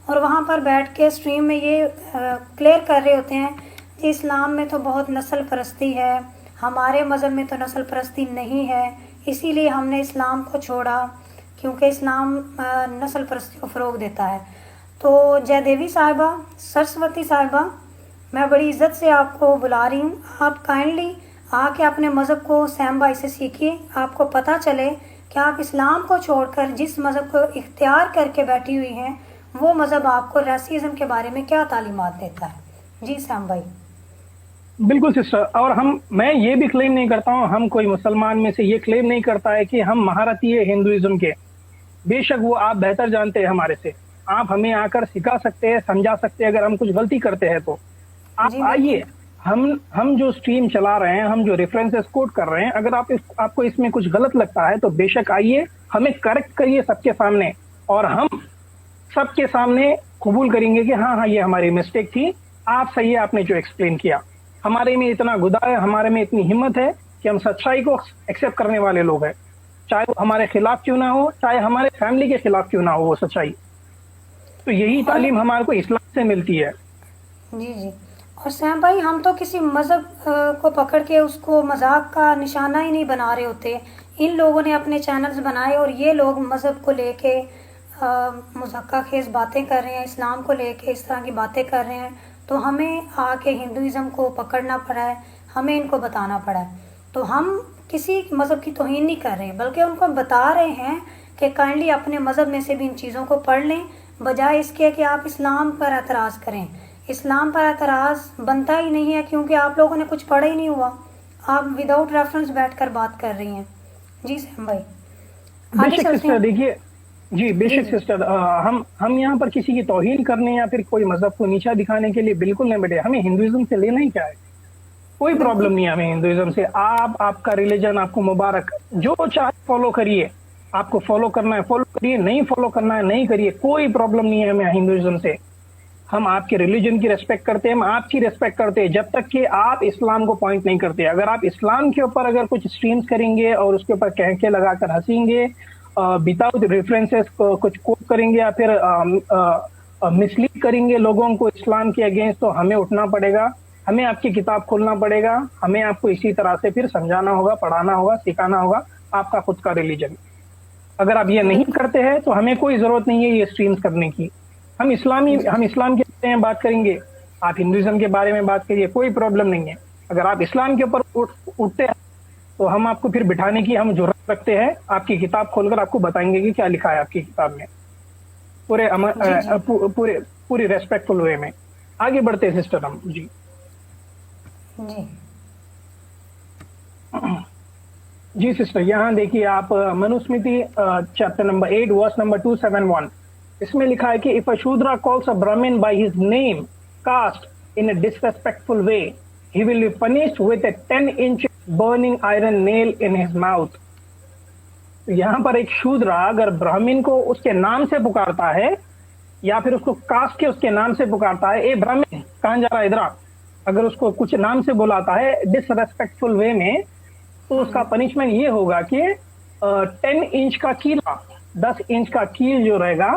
और वहाँ पर बैठ के स्ट्रीम में ये क्लियर कर रहे होते हैं कि इस्लाम में तो बहुत नस्ल परस्ती है, हमारे मज़हब में तो नस्ल परस्ती नहीं है, इसीलिए हमने इस्लाम को छोड़ा, क्योंकि इस्लाम नस्ल परस्ती को फ़रोग देता है। तो जयदेवी साहिबा, सरस्वती साहिबा, मैं बड़ी इज़्ज़त से आपको बुला रही हूँ। आप काइंडली आके अपने मज़हब को सैम भाई से सीखिए, आपको पता चले कि आप इस्लाम को छोड़कर जिस मज़हब को इख्तियार करके बैठी हुई हैं, वो मज़हब आपको रेसिज्म के बारे में क्या तालीमात देता है। जी सैम भाई। बिल्कुल सिस्टर, और मैं ये भी क्लेम नहीं करता हूँ, हम कोई मुसलमान में से ये क्लेम नहीं करता है कि हम महारथी है हिंदुइज्म के। बेशक वो आप बेहतर जानते हैं हमारे से, आप हमें आकर सिखा सकते हैं, समझा सकते हैं अगर हम कुछ गलती करते हैं तो। आप आइए, हम जो स्ट्रीम चला रहे हैं, हम जो रेफरेंसेस कोट कर रहे हैं, अगर आपको इसमें कुछ गलत लगता है तो बेशक आइए, हमें करेक्ट करिए सबके सामने, और हम सबके सामने कबूल करेंगे कि हाँ ये हमारी मिस्टेक थी, आप सही है, आपने जो एक्सप्लेन किया। हमारे में इतना गुदा है, हमारे में इतनी हिम्मत है कि हम सच्चाई को एक्सेप्ट करने वाले लोग हैं, चाहे वो हमारे खिलाफ क्यों ना हो, चाहे हमारे फैमिली के खिलाफ क्यों ना हो वो सच्चाई। तो यही तालीम हमारे को इस्लाम से मिलती है। जी जी। और सैम भाई, हम तो किसी मज़हब को पकड़ के उसको मजाक का निशाना ही नहीं बना रहे होते। इन लोगों ने अपने चैनल्स बनाए और ये लोग मज़हब को लेके मज़ाक़ा खेज़ बातें कर रहे हैं, इस्लाम को लेके इस तरह की बातें कर रहे हैं, तो हमें आके हिंदुइज़्म को पकड़ना पड़ा है, हमें इनको बताना पड़ा है। तो हम किसी मज़हब की तौहीन नहीं कर रहे, बल्कि उनको बता रहे हैं कि काइंडली अपने मज़हब में से भी इन चीज़ों को पढ़ लें, बजाय इसके कि आप इस्लाम पर एतराज़ करें। इस्लाम पर एतराज़ बनता ही नहीं है, क्योंकि आप लोगों ने कुछ पढ़ा ही नहीं हुआ। आप विदाउट रेफरेंस बैठकर बात कर रही हैं। जी सैम भाई, आगे बेशक चलते सिस्टर, हैं। देखिए जी, जी बेशक जी सिस्टर, हम यहाँ पर किसी की तौहीन करने या फिर कोई मजहब को नीचा दिखाने के लिए बिल्कुल नहीं बैठे। हमें हिंदुइज्म से लेना ही क्या है, कोई बिल्कुल। प्रॉब्लम नहीं है हमें हिंदुइज्म से। आप, आपका रिलीजन आपको मुबारक, जो चाहे फॉलो करिए, आपको फॉलो करना है फॉलो करिए, नहीं फॉलो करना है नहीं करिए, कोई प्रॉब्लम नहीं है हमें हिंदुइज्म से। हम आपके रिलीजन की रेस्पेक्ट करते हैं, हम आपकी रेस्पेक्ट करते हैं, जब तक कि आप इस्लाम को पॉइंट नहीं करते। अगर आप इस्लाम के ऊपर अगर कुछ स्ट्रीम्स करेंगे और उसके ऊपर कहके लगाकर हंसेंगे, विदाउट रेफरेंसेस कुछ कोट करेंगे या फिर मिसलीड करेंगे लोगों को इस्लाम के अगेंस्ट, तो हमें उठना पड़ेगा, हमें आपकी किताब खोलना पड़ेगा, हमें आपको इसी तरह से फिर समझाना होगा, पढ़ाना होगा, सिखाना होगा आपका खुद का रिलीजन। अगर आप ये नहीं बिल्कुल। करते हैं तो हमें कोई जरूरत नहीं है ये स्ट्रीम्स करने की। हम जी हम इस्लाम के बारे में बात करेंगे, आप हिंदुइज्म के बारे में बात करिए, कोई प्रॉब्लम नहीं है। अगर आप इस्लाम के ऊपर उठते हैं तो हम आपको फिर बिठाने की हम जुर्रत रखते हैं, आपकी किताब खोलकर आपको बताएंगे कि क्या लिखा है आपकी किताब में, पूरे जी जी पूरे पूरी रेस्पेक्टफुल वे में। आगे बढ़ते हैं सिस्टर हम जी। जी जी सिस्टर, यहाँ देखिए आप Manusmriti chapter number 8 verse number 271, इसमें लिखा है कि if a शूद्रा calls a Brahmin by his name caste in a disrespectful way, he will be punished with a 10-inch burning iron nail in his mouth। यहाँ पर एक शूद्रा अगर ब्राह्मण को उसके नाम से पुकारता है या फिर उसको कास्ट के उसके नाम से पुकारता है, ए ब्राह्मण कहाँ जा रहा है इधर आ, अगर उसको कुछ नाम से बुलाता है डिसरेस्पेक्टफुल वे में, तो उसका पनिशमेंट ये होगा कि 10 इंच का कीला, 10 इंच का कील जो रहेगा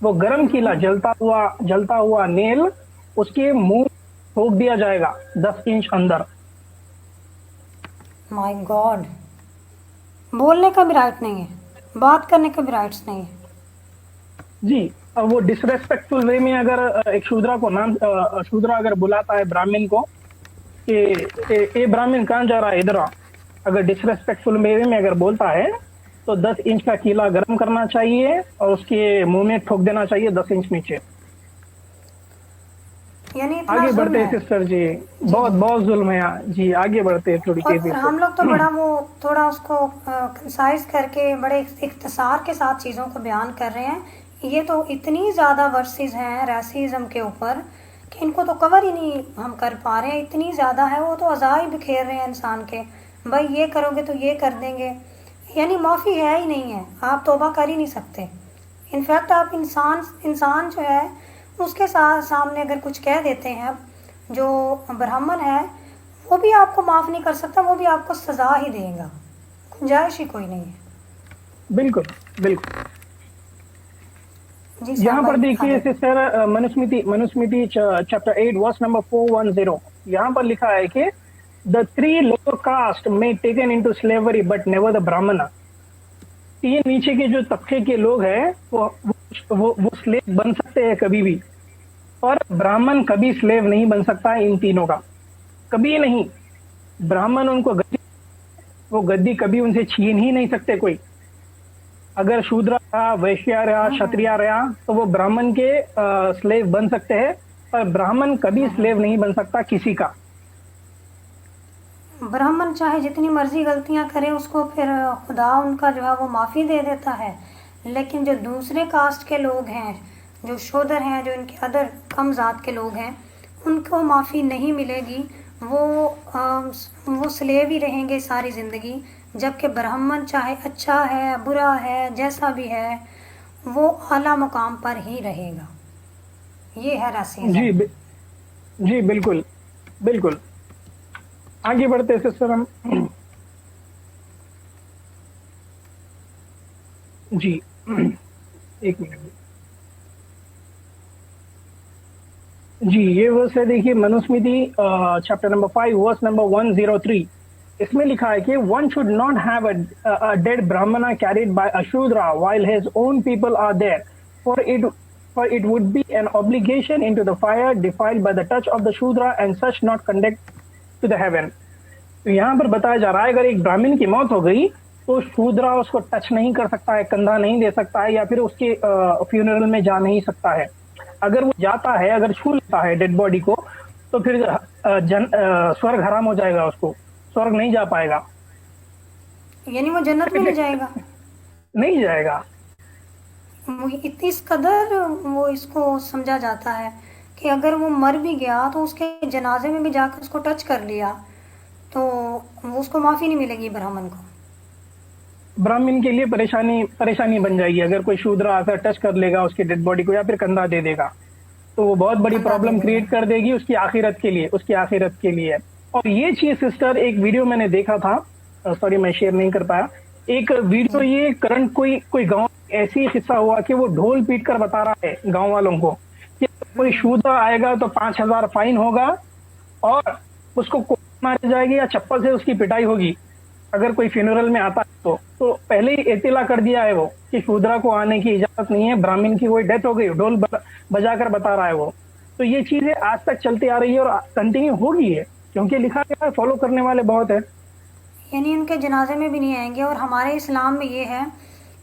वो गर्म कीला, जलता हुआ नेल उसके मुंह ठोक दिया जाएगा 10 इंच अंदर। माय गॉड, बोलने का भी राइट नहीं है, बात करने का भी राइट्स नहीं है। जी, अब वो डिसरेस्पेक्टफुल वे में अगर एक शूद्रा को नाम शूद्रा अगर बुलाता है ब्राह्मण को कि ए ब्राह्मण कहाँ जा रहा है इधर आ, अगर डिसरेस्पेक्टफुल वे में अगर बोलता है तो 10 इंच का कीला गर्म करना चाहिए और उसके मुंह में ठोक देना चाहिए 10 इंच नीचे। यानी इतना आगे जुल्म बढ़ते हैं है। सिस्टर जी, जी बहुत जी। बहुत जुल्म है जी। आगे बढ़ते हैं थोड़ी और तेजी से। हम लोग तो बड़ा वो थोड़ा उसको कंसाइज करके बड़े इख्तिसार के साथ चीज़ों को बयान कर रहे हैं। ये तो इतनी ज़्यादा वर्सेस हैं रेसिज्म के ऊपर कि इनको तो कवर ही नहीं हम कर पा रहे हैं, इतनी ज़्यादा है। वो तो अज़ा ही बिखेर रहे हैं इंसान के, भाई ये करोगे तो ये कर देंगे, यानी माफ़ी है ही नहीं है, आप तौबा कर ही नहीं सकते। इनफैक्ट आप इंसान जो है उसके सामने अगर कुछ कह देते हैं, जो ब्राह्मण है वो भी आपको माफ़ नहीं कर सकता, वो भी आपको सज़ा ही देगा, गुंजाइश ही कोई नहीं है। बिल्कुल बिल्कुल। जी यहाँ सैम पर भाई देखिए आगे। Sister, Manusmriti chapter 8 verse number 410, यहाँ पर लिखा है कि the 3 lower caste may taken into slavery but never the Brahmin. 3 नीचे के जो तबके के लोग हैं वो स्लेव बन सकते हैं कभी भी, और ब्राह्मण कभी स्लेव नहीं बन सकता है इन तीनों का, कभी नहीं। ब्राह्मण उनको वो गद्दी कभी उनसे छीन ही नहीं सकते कोई। अगर शूद्र रहा, वैश्य रहा, क्षत्रिय रहा, तो वो ब्राह्मण के स्लेव बन सकते हैं, पर ब्राह्मण कभी स्लेव नहीं बन सकता किसी का। ब्राह्मण चाहे जितनी मर्जी गलतियां करे, उसको फिर खुदा उनका जो है वो माफ़ी दे देता है। लेकिन जो दूसरे कास्ट के लोग हैं, जो शूद्र हैं, जो इनके अदर कम ज़ात के लोग हैं, उनको माफ़ी नहीं मिलेगी। वो स्लेव ही रहेंगे सारी ज़िंदगी। जबकि ब्राह्मण चाहे अच्छा है, बुरा है, जैसा भी है, वो आला मुकाम पर ही रहेगा। ये है रासिज्म। जी जी बिल्कुल बिल्कुल। आगे बढ़ते हैं सिस्टर हम जी। एक मिनट जी, ये वर्स है देखिए Manusmriti chapter number 5 verse number 103, इसमें लिखा है कि one should not have a dead Brahmana carried by a Shudra while his own people are there for it would be an obligation into the fire defiled by the touch of the Shudra and such not conduct to the heaven. तो यहाँ पर बताया जा रहा है अगर एक ब्राह्मण की मौत हो गई तो शूद्रा उसको टच नहीं कर सकता है, कंधा नहीं दे सकता है, या फिर उसके फ्यूनरल में जा नहीं सकता है। अगर वो जाता है, अगर छू लेता है डेड बॉडी को, तो फिर स्वर्ग हराम हो जाएगा, उसको स्वर्ग नहीं जा पाएगा, यानी वो जन्नत में नहीं जाएगा। नहीं जाएगा। इतनी इस कदर वो इसको समझा जाता है कि अगर वो मर भी गया तो उसके जनाजे में भी जाकर उसको टच कर लिया तो वो उसको माफ़ी नहीं मिलेगी ब्राह्मण को। ब्राह्मण के लिए परेशानी बन जाएगी अगर कोई शूद्र आकर टच कर लेगा उसकी डेड बॉडी को या फिर कंधा दे देगा, तो वो बहुत बड़ी प्रॉब्लम क्रिएट कर देगी उसकी आखिरत के लिए। और ये चीज सिस्टर एक वीडियो मैंने देखा था, सॉरी मैं शेयर नहीं कर पाया, एक वीडियो ये करंट कोई गांव ऐसी किस्सा हुआ कि वो ढोल पीट कर बता रहा है गांव वालों को कि कोई शूद्र आएगा तो 5,000 फाइन होगा और उसको मारी जाएगी या चप्पल से उसकी पिटाई होगी अगर कोई फ्यूनरल में आता है तो पहले ही इत्तला कर दिया है वो कि शूद्रा को आने की इजाजत नहीं है, ब्राह्मण की कोई डेथ हो गई, ढोल बजाकर बता रहा है वो। तो ये चीजें आज तक चलती आ रही है और कंटिन्यू होगी है, क्योंकि लिखा गया है, फॉलो करने वाले बहुत है। यानी उनके जनाजे में भी नहीं आएंगे। और हमारे इस्लाम में ये है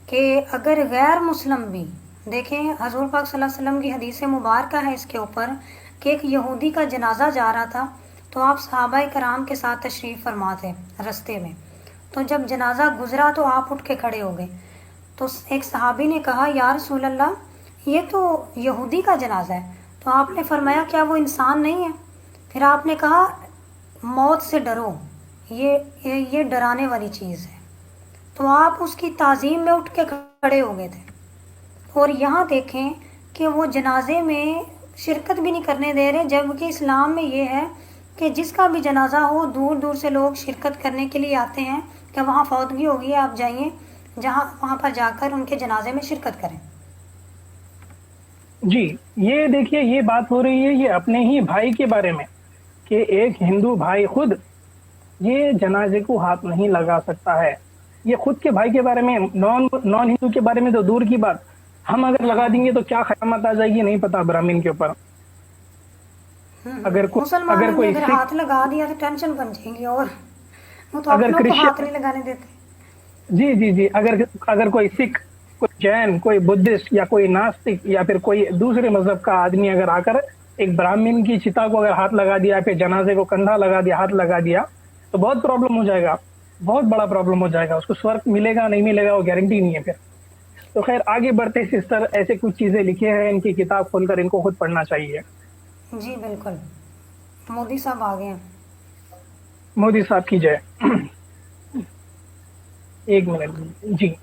कि अगर गैर मुस्लिम भी देखें, हजूर पाक सल्लल्लाहु अलैहि वसल्लम की हदीस मुबारक है इसके ऊपर कि एक यहूदी का जनाजा जा रहा था तो आप सहाबा कराम के साथ तशरीफ़ फरमा थे रास्ते में, तो जब जनाजा गुजरा तो आप उठ के खड़े हो गए। तो एक सहाबी ने कहा या रसूल अल्लाह ये तो यहूदी का जनाजा है, तो आपने फरमाया क्या वो इंसान नहीं है? फिर आपने कहा मौत से डरो, ये डराने वाली चीज़ है। तो आप उसकी ताज़ीम में उठ के खड़े हो गए थे। और यहाँ देखें कि वो जनाजे में शिरकत भी नहीं करने दे रहे, जबकि इस्लाम में ये है कि जिसका भी जनाजा हो दूर दूर से लोग शिरकत करने के लिए आते हैं कि वहाँ फौतगी होगी, आप जाइए वहाँ पर जाकर उनके जनाजे में शिरकत करें। जी, ये देखिए ये बात हो रही है ये अपने ही भाई के बारे में कि एक हिंदू भाई खुद ये जनाजे को हाथ नहीं लगा सकता है। ये खुद के भाई के बारे में, नॉन हिंदू के बारे में तो दूर की बात, हम अगर लगा देंगे तो क्या क़यामत आ जाएगी नहीं पता ब्राह्मण के ऊपर। अगर कोई हाथ लगा दिया तो टेंशन बन जाएगी, और वो तो अपनों को हाथ नहीं लगाने देते। जी, अगर कोई सिख, कोई जैन, कोई बुद्धिस्ट या कोई नास्तिक या फिर कोई दूसरे मजहब का आदमी अगर आकर एक ब्राह्मण की चिता को अगर हाथ लगा दिया, फिर जनाजे को कंधा लगा दिया, हाथ लगा दिया, तो बहुत प्रॉब्लम हो जाएगा, बहुत बड़ा प्रॉब्लम हो जाएगा। उसको स्वर्ग मिलेगा नहीं मिलेगा वो गारंटी नहीं है फिर। तो खैर आगे बढ़ते सिस्टर, ऐसे कुछ चीजें लिखे हैं, इनकी किताब खोलकर इनको खुद पढ़ना चाहिए। जी बिल्कुल, मोदी साहब आ गए। मोदी साहब की जय। एक मिनट जी,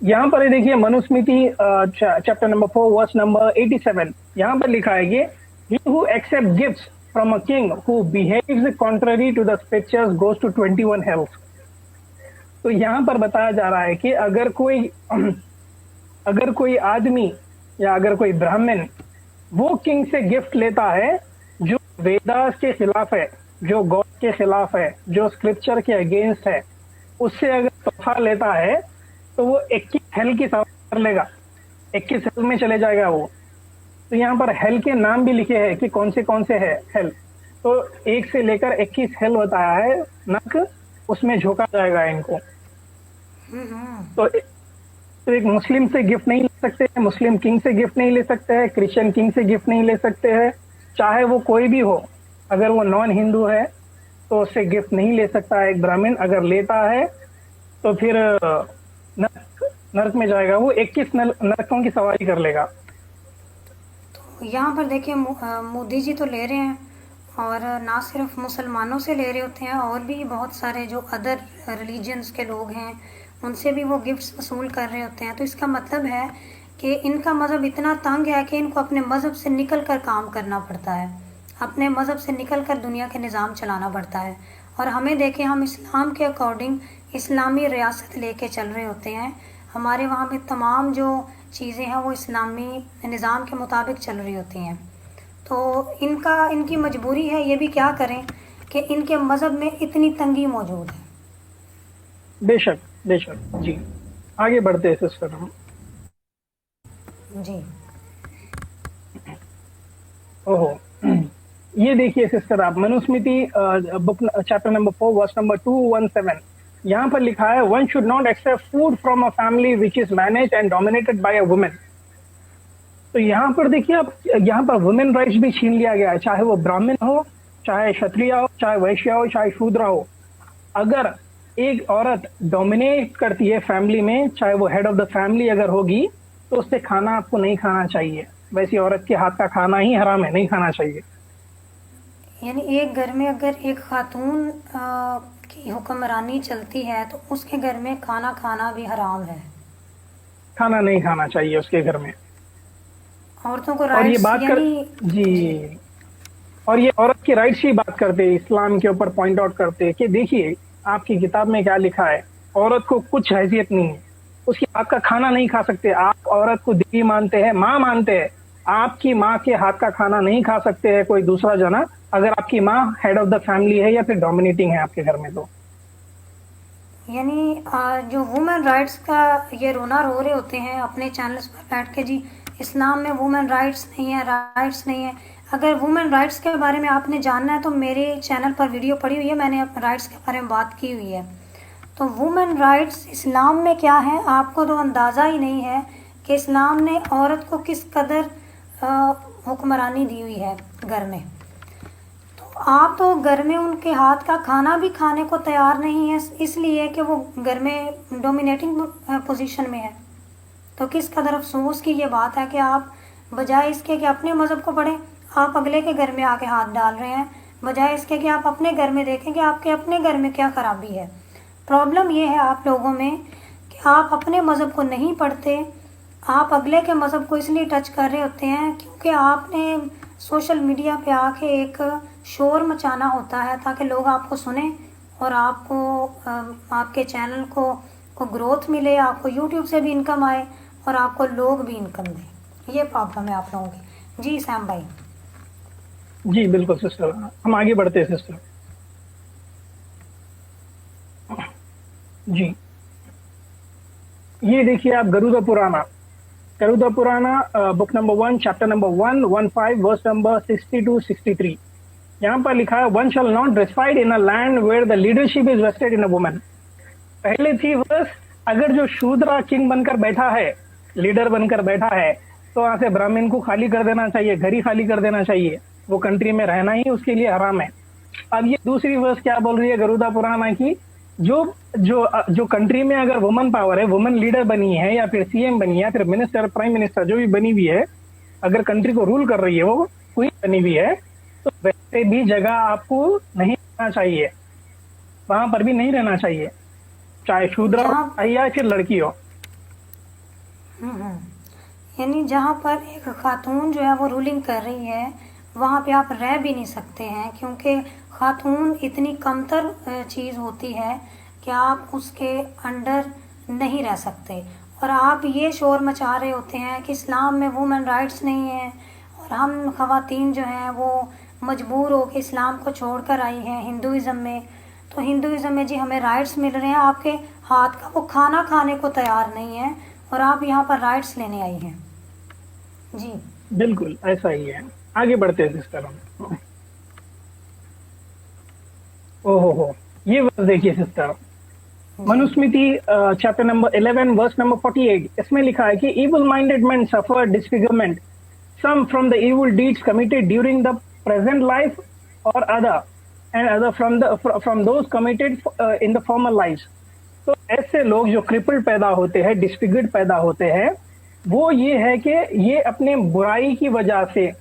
यहाँ पर देखिए Manusmriti chapter number 4 verse number 87, यहाँ पर लिखा है कि he who accepts gifts from a king who behaves contrary to the scriptures goes to 21 hells। तो यहाँ पर बताया जा रहा है कि अगर कोई आदमी या अगर कोई ब्राह्मण वो किंग से गिफ्ट लेता है जो वेदास के खिलाफ है, जो गॉड के खिलाफ है, जो स्क्रिप्चर के अगेंस्ट है, उससे अगर तोहफा लेता है तो वो 21 हेल की सवारी कर लेगा, 21 हेल में चले जाएगा वो। तो यहाँ पर हेल के नाम भी लिखे हैं कि कौन से है हेल। तो 1 से लेकर 21 हेल बताया है, नक उसमें झोंका जाएगा इनको। तो एक मुस्लिम से गिफ्ट नहीं ले सकते हैं, मुस्लिम किंग से गिफ्ट नहीं ले सकते हैं, क्रिश्चियन किंग से गिफ्ट नहीं ले सकते हैं, चाहे वो कोई भी हो। अगर वो नॉन हिंदू है तो उससे गिफ्ट नहीं ले सकता है एक ब्राह्मण। अगर लेता है तो फिर नरक में जाएगा, वो 21 नरकों की सवारी कर लेगा। तो यहाँ पर देखिए मोदी जी तो ले रहे हैं, और ना सिर्फ मुसलमानों से ले रहे होते हैं, और भी बहुत सारे जो अदर रिलीजन्स के लोग हैं उनसे भी वो गिफ्ट्स वसूल कर रहे होते हैं। तो इसका मतलब है कि इनका मज़हब इतना तंग है कि इनको अपने मज़हब से निकल कर काम करना पड़ता है, अपने मज़हब से निकल कर दुनिया के निज़ाम चलाना पड़ता है। और हमें देखें, हम इस्लाम के अकॉर्डिंग इस्लामी रियासत लेके चल रहे होते हैं, हमारे वहाँ पे तमाम जो चीज़ें हैं वो इस्लामी निज़ाम के मुताबिक चल रही होती हैं। तो इनकी मजबूरी है, ये भी क्या करें कि इनके मज़हब में इतनी तंगी मौजूद है। बेशक, बेशक। जी, आगे बढ़ते हैं सिस्टर हम। जी। ओहो! ये देखिए सिस्टर आप Manusmriti book chapter number 4 verse number 217, यहाँ पर लिखा है one should not accept food from a family which is managed and dominated by a woman. तो यहाँ पर देखिए आप, यहाँ पर वुमेन राइट्स भी छीन लिया गया है, चाहे वो ब्राह्मण हो, चाहे क्षत्रिय हो, चाहे वैश्य हो, चाहे शूद्र हो। अगर एक औरत डोमिनेट करती है फैमिली में, चाहे वो हेड ऑफ द फैमिली अगर होगी, तो उससे खाना आपको नहीं खाना चाहिए। वैसी औरत के हाथ का खाना ही हराम है, नहीं खाना चाहिए। यानी एक घर में अगर एक खातून की हुक्मरानी चलती है तो उसके घर में खाना खाना भी हराम है। खाना नहीं खाना चाहिए उसके घर में। औरतों को और ये राइट्स बात कर, यानी। जी। जी, और ये औरत की राइट्स की बात करते हैं, इस्लाम के ऊपर पॉइंट आउट करते हैं कि देखिए आपकी किताब में क्या लिखा है, औरत को कुछ हैसियत नहीं है, उसकी हाथ का खाना नहीं खा सकते। आप औरत को देवी मानते हैं, माँ मानते हैं, आपकी माँ के हाथ का खाना नहीं खा सकते हैं कोई दूसरा जना, अगर आपकी माँ हेड ऑफ द फैमिली है या फिर डोमिनेटिंग है आपके घर में तो। यानी जो वुमेन राइट्स का ये रोना रो रहे होते हैं अपने चैनल्स पर बैठ के, जी इस्लाम में वुमेन राइट्स नहीं है, राइट्स नहीं है। अगर वुमेन राइट्स के बारे में आपने जानना है तो मेरे चैनल पर वीडियो पड़ी हुई है, मैंने राइट्स के बारे में बात की हुई है। तो वुमेन राइट्स इस्लाम में क्या है आपको तो अंदाज़ा ही नहीं है कि इस्लाम ने औरत को किस कदर हुक्मरानी दी हुई है घर में। आप तो घर में उनके हाथ का खाना भी खाने को तैयार नहीं है, इसलिए कि वो घर में डोमिनेटिंग पोजीशन में है। तो किस कदर अफसोस की ये बात है कि आप बजाय इसके कि अपने मज़हब को पढ़ें, आप अगले के घर में आके हाथ डाल रहे हैं, बजाय इसके कि आप अपने घर में देखें कि आपके अपने घर में क्या खराबी है। प्रॉब्लम ये है आप लोगों में कि आप अपने मज़हब को नहीं पढ़ते, आप अगले के मज़हब को इसलिए टच कर रहे होते हैं क्योंकि आपने सोशल मीडिया पे आके एक शोर मचाना होता है ताकि लोग आपको सुने और आपको आपके चैनल को ग्रोथ मिले, आपको यूट्यूब से भी इनकम आए और आपको लोग भी इनकम दें। ये प्रॉब्लम है आप लोगों की। जी सैम भाई। जी बिल्कुल सिस्टर, हम आगे बढ़ते हैं सिस्टर। जी, ये देखिए आप Garuda Purana book number 1 chapter number 115 verse number 62-63, यहाँ पर लिखा है one shall not reside in a land where the leadership is vested in a woman. पहले थी वर्स, अगर जो शूद्रा किंग बनकर बैठा है, लीडर बनकर बैठा है, तो वहां से ब्राह्मण को खाली कर देना चाहिए, घर ही खाली कर देना चाहिए, वो कंट्री में रहना ही उसके लिए हराम है। अब ये दूसरी वर्स क्या बोल रही है गरुड़ा पुराना की, जो जो जो कंट्री में अगर वुमन पावर है, वुमन लीडर बनी है या फिर सीएम बनी है या फिर मिनिस्टर, प्राइम मिनिस्टर जो भी बनी हुई है, अगर कंट्री को रूल कर रही है, वो क्वीन बनी हुई है, तो वैसे भी जगह आपको नहीं रहना चाहिए, वहां पर भी नहीं रहना चाहिए, चाहे शूद्र जहाँ हो या फिर लड़की हो। यानी जहाँ पर एक खातून जो है वो रूलिंग कर रही है वहाँ पे आप रह भी नहीं सकते हैं, क्योंकि खातून इतनी कमतर चीज़ होती है कि आप उसके अंडर नहीं रह सकते। और आप ये शोर मचा रहे होते हैं कि इस्लाम में वुमेन राइट्स नहीं है और हम ख़वातीन जो हैं वो मजबूर हो के इस्लाम को छोड़कर आई हैं हिंदुज़म में। तो हिंदुज़म में जी हमें राइट्स मिल रहे हैं, आपके हाथ का वो खाना खाने को तैयार नहीं है और आप यहाँ पर राइट्स लेने आई हैं। जी बिल्कुल ऐसा ही है। आगे बढ़ते हैं सिस्टर हम। ओहो, ये वर्स देखिए sister, ji. Manusmriti chapter number 11 verse number 48, इसमें लिखा है कि evil minded men suffer disfigurement, some from the evil deeds committed during the present life or other from those committed in the former lives। तो ऐसे लोग जो क्रिपल्ड पैदा होते हैं, डिस्फिगर्ड पैदा होते हैं, वो ये है कि ये अपने बुराई की वजह से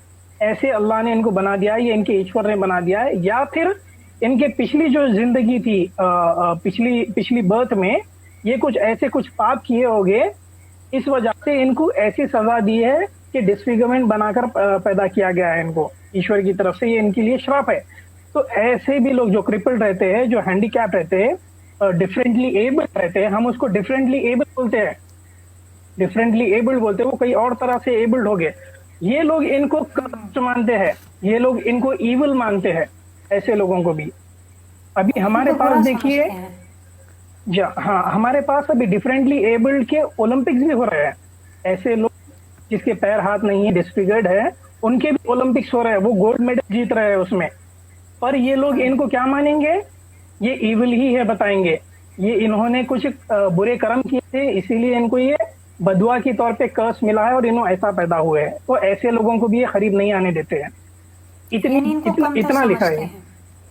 ऐसे अल्लाह ने इनको बना दिया है, ये इनके ईश्वर ने बना दिया है, या फिर इनके पिछली जो जिंदगी थी, पिछली बर्थ में ये कुछ पाप किए होंगे, इस वजह से इनको ऐसी सजा दी है कि डिस्फिगरमेंट बनाकर पैदा किया गया है इनको ईश्वर की तरफ से, ये इनके लिए श्राप है। तो ऐसे भी लोग जो क्रिपल्ड रहते हैं, जो हैंडीकैप रहते हैं, डिफरेंटली एबल्ड रहते हैं, हम उसको डिफरेंटली एबल्ड बोलते हैं, वो कई और तरह से एबल्ड हो गए, ये लोग इनको कर्स्ट मानते हैं, ये लोग इनको इविल मानते हैं, ऐसे लोगों को भी। अभी हमारे इनको पास बुरा देखिए, समझते हैं। हाँ, हमारे पास अभी डिफरेंटली एबल्ड के ओलंपिक्स भी हो रहे हैं। ऐसे लोग जिसके पैर हाथ नहीं है, डिसफिगर्ड है, उनके भी ओलंपिक्स हो रहे हैं, वो गोल्ड मेडल जीत रहे हैं उसमें। पर ये लोग हम्म, इनको क्या मानेंगे? ये इविल ही है बताएंगे। ये इन्होंने कुछ बुरे कर्म किए थे, इसीलिए इनको ये बदुआ के तौर पे कर्स मिला है और इन्हों ऐसा पैदा हुए हैं। तो ऐसे लोगों को भी ये करीब नहीं आने देते हैं। यानी इनको कमतर इतना लिखा समझते है। हैं।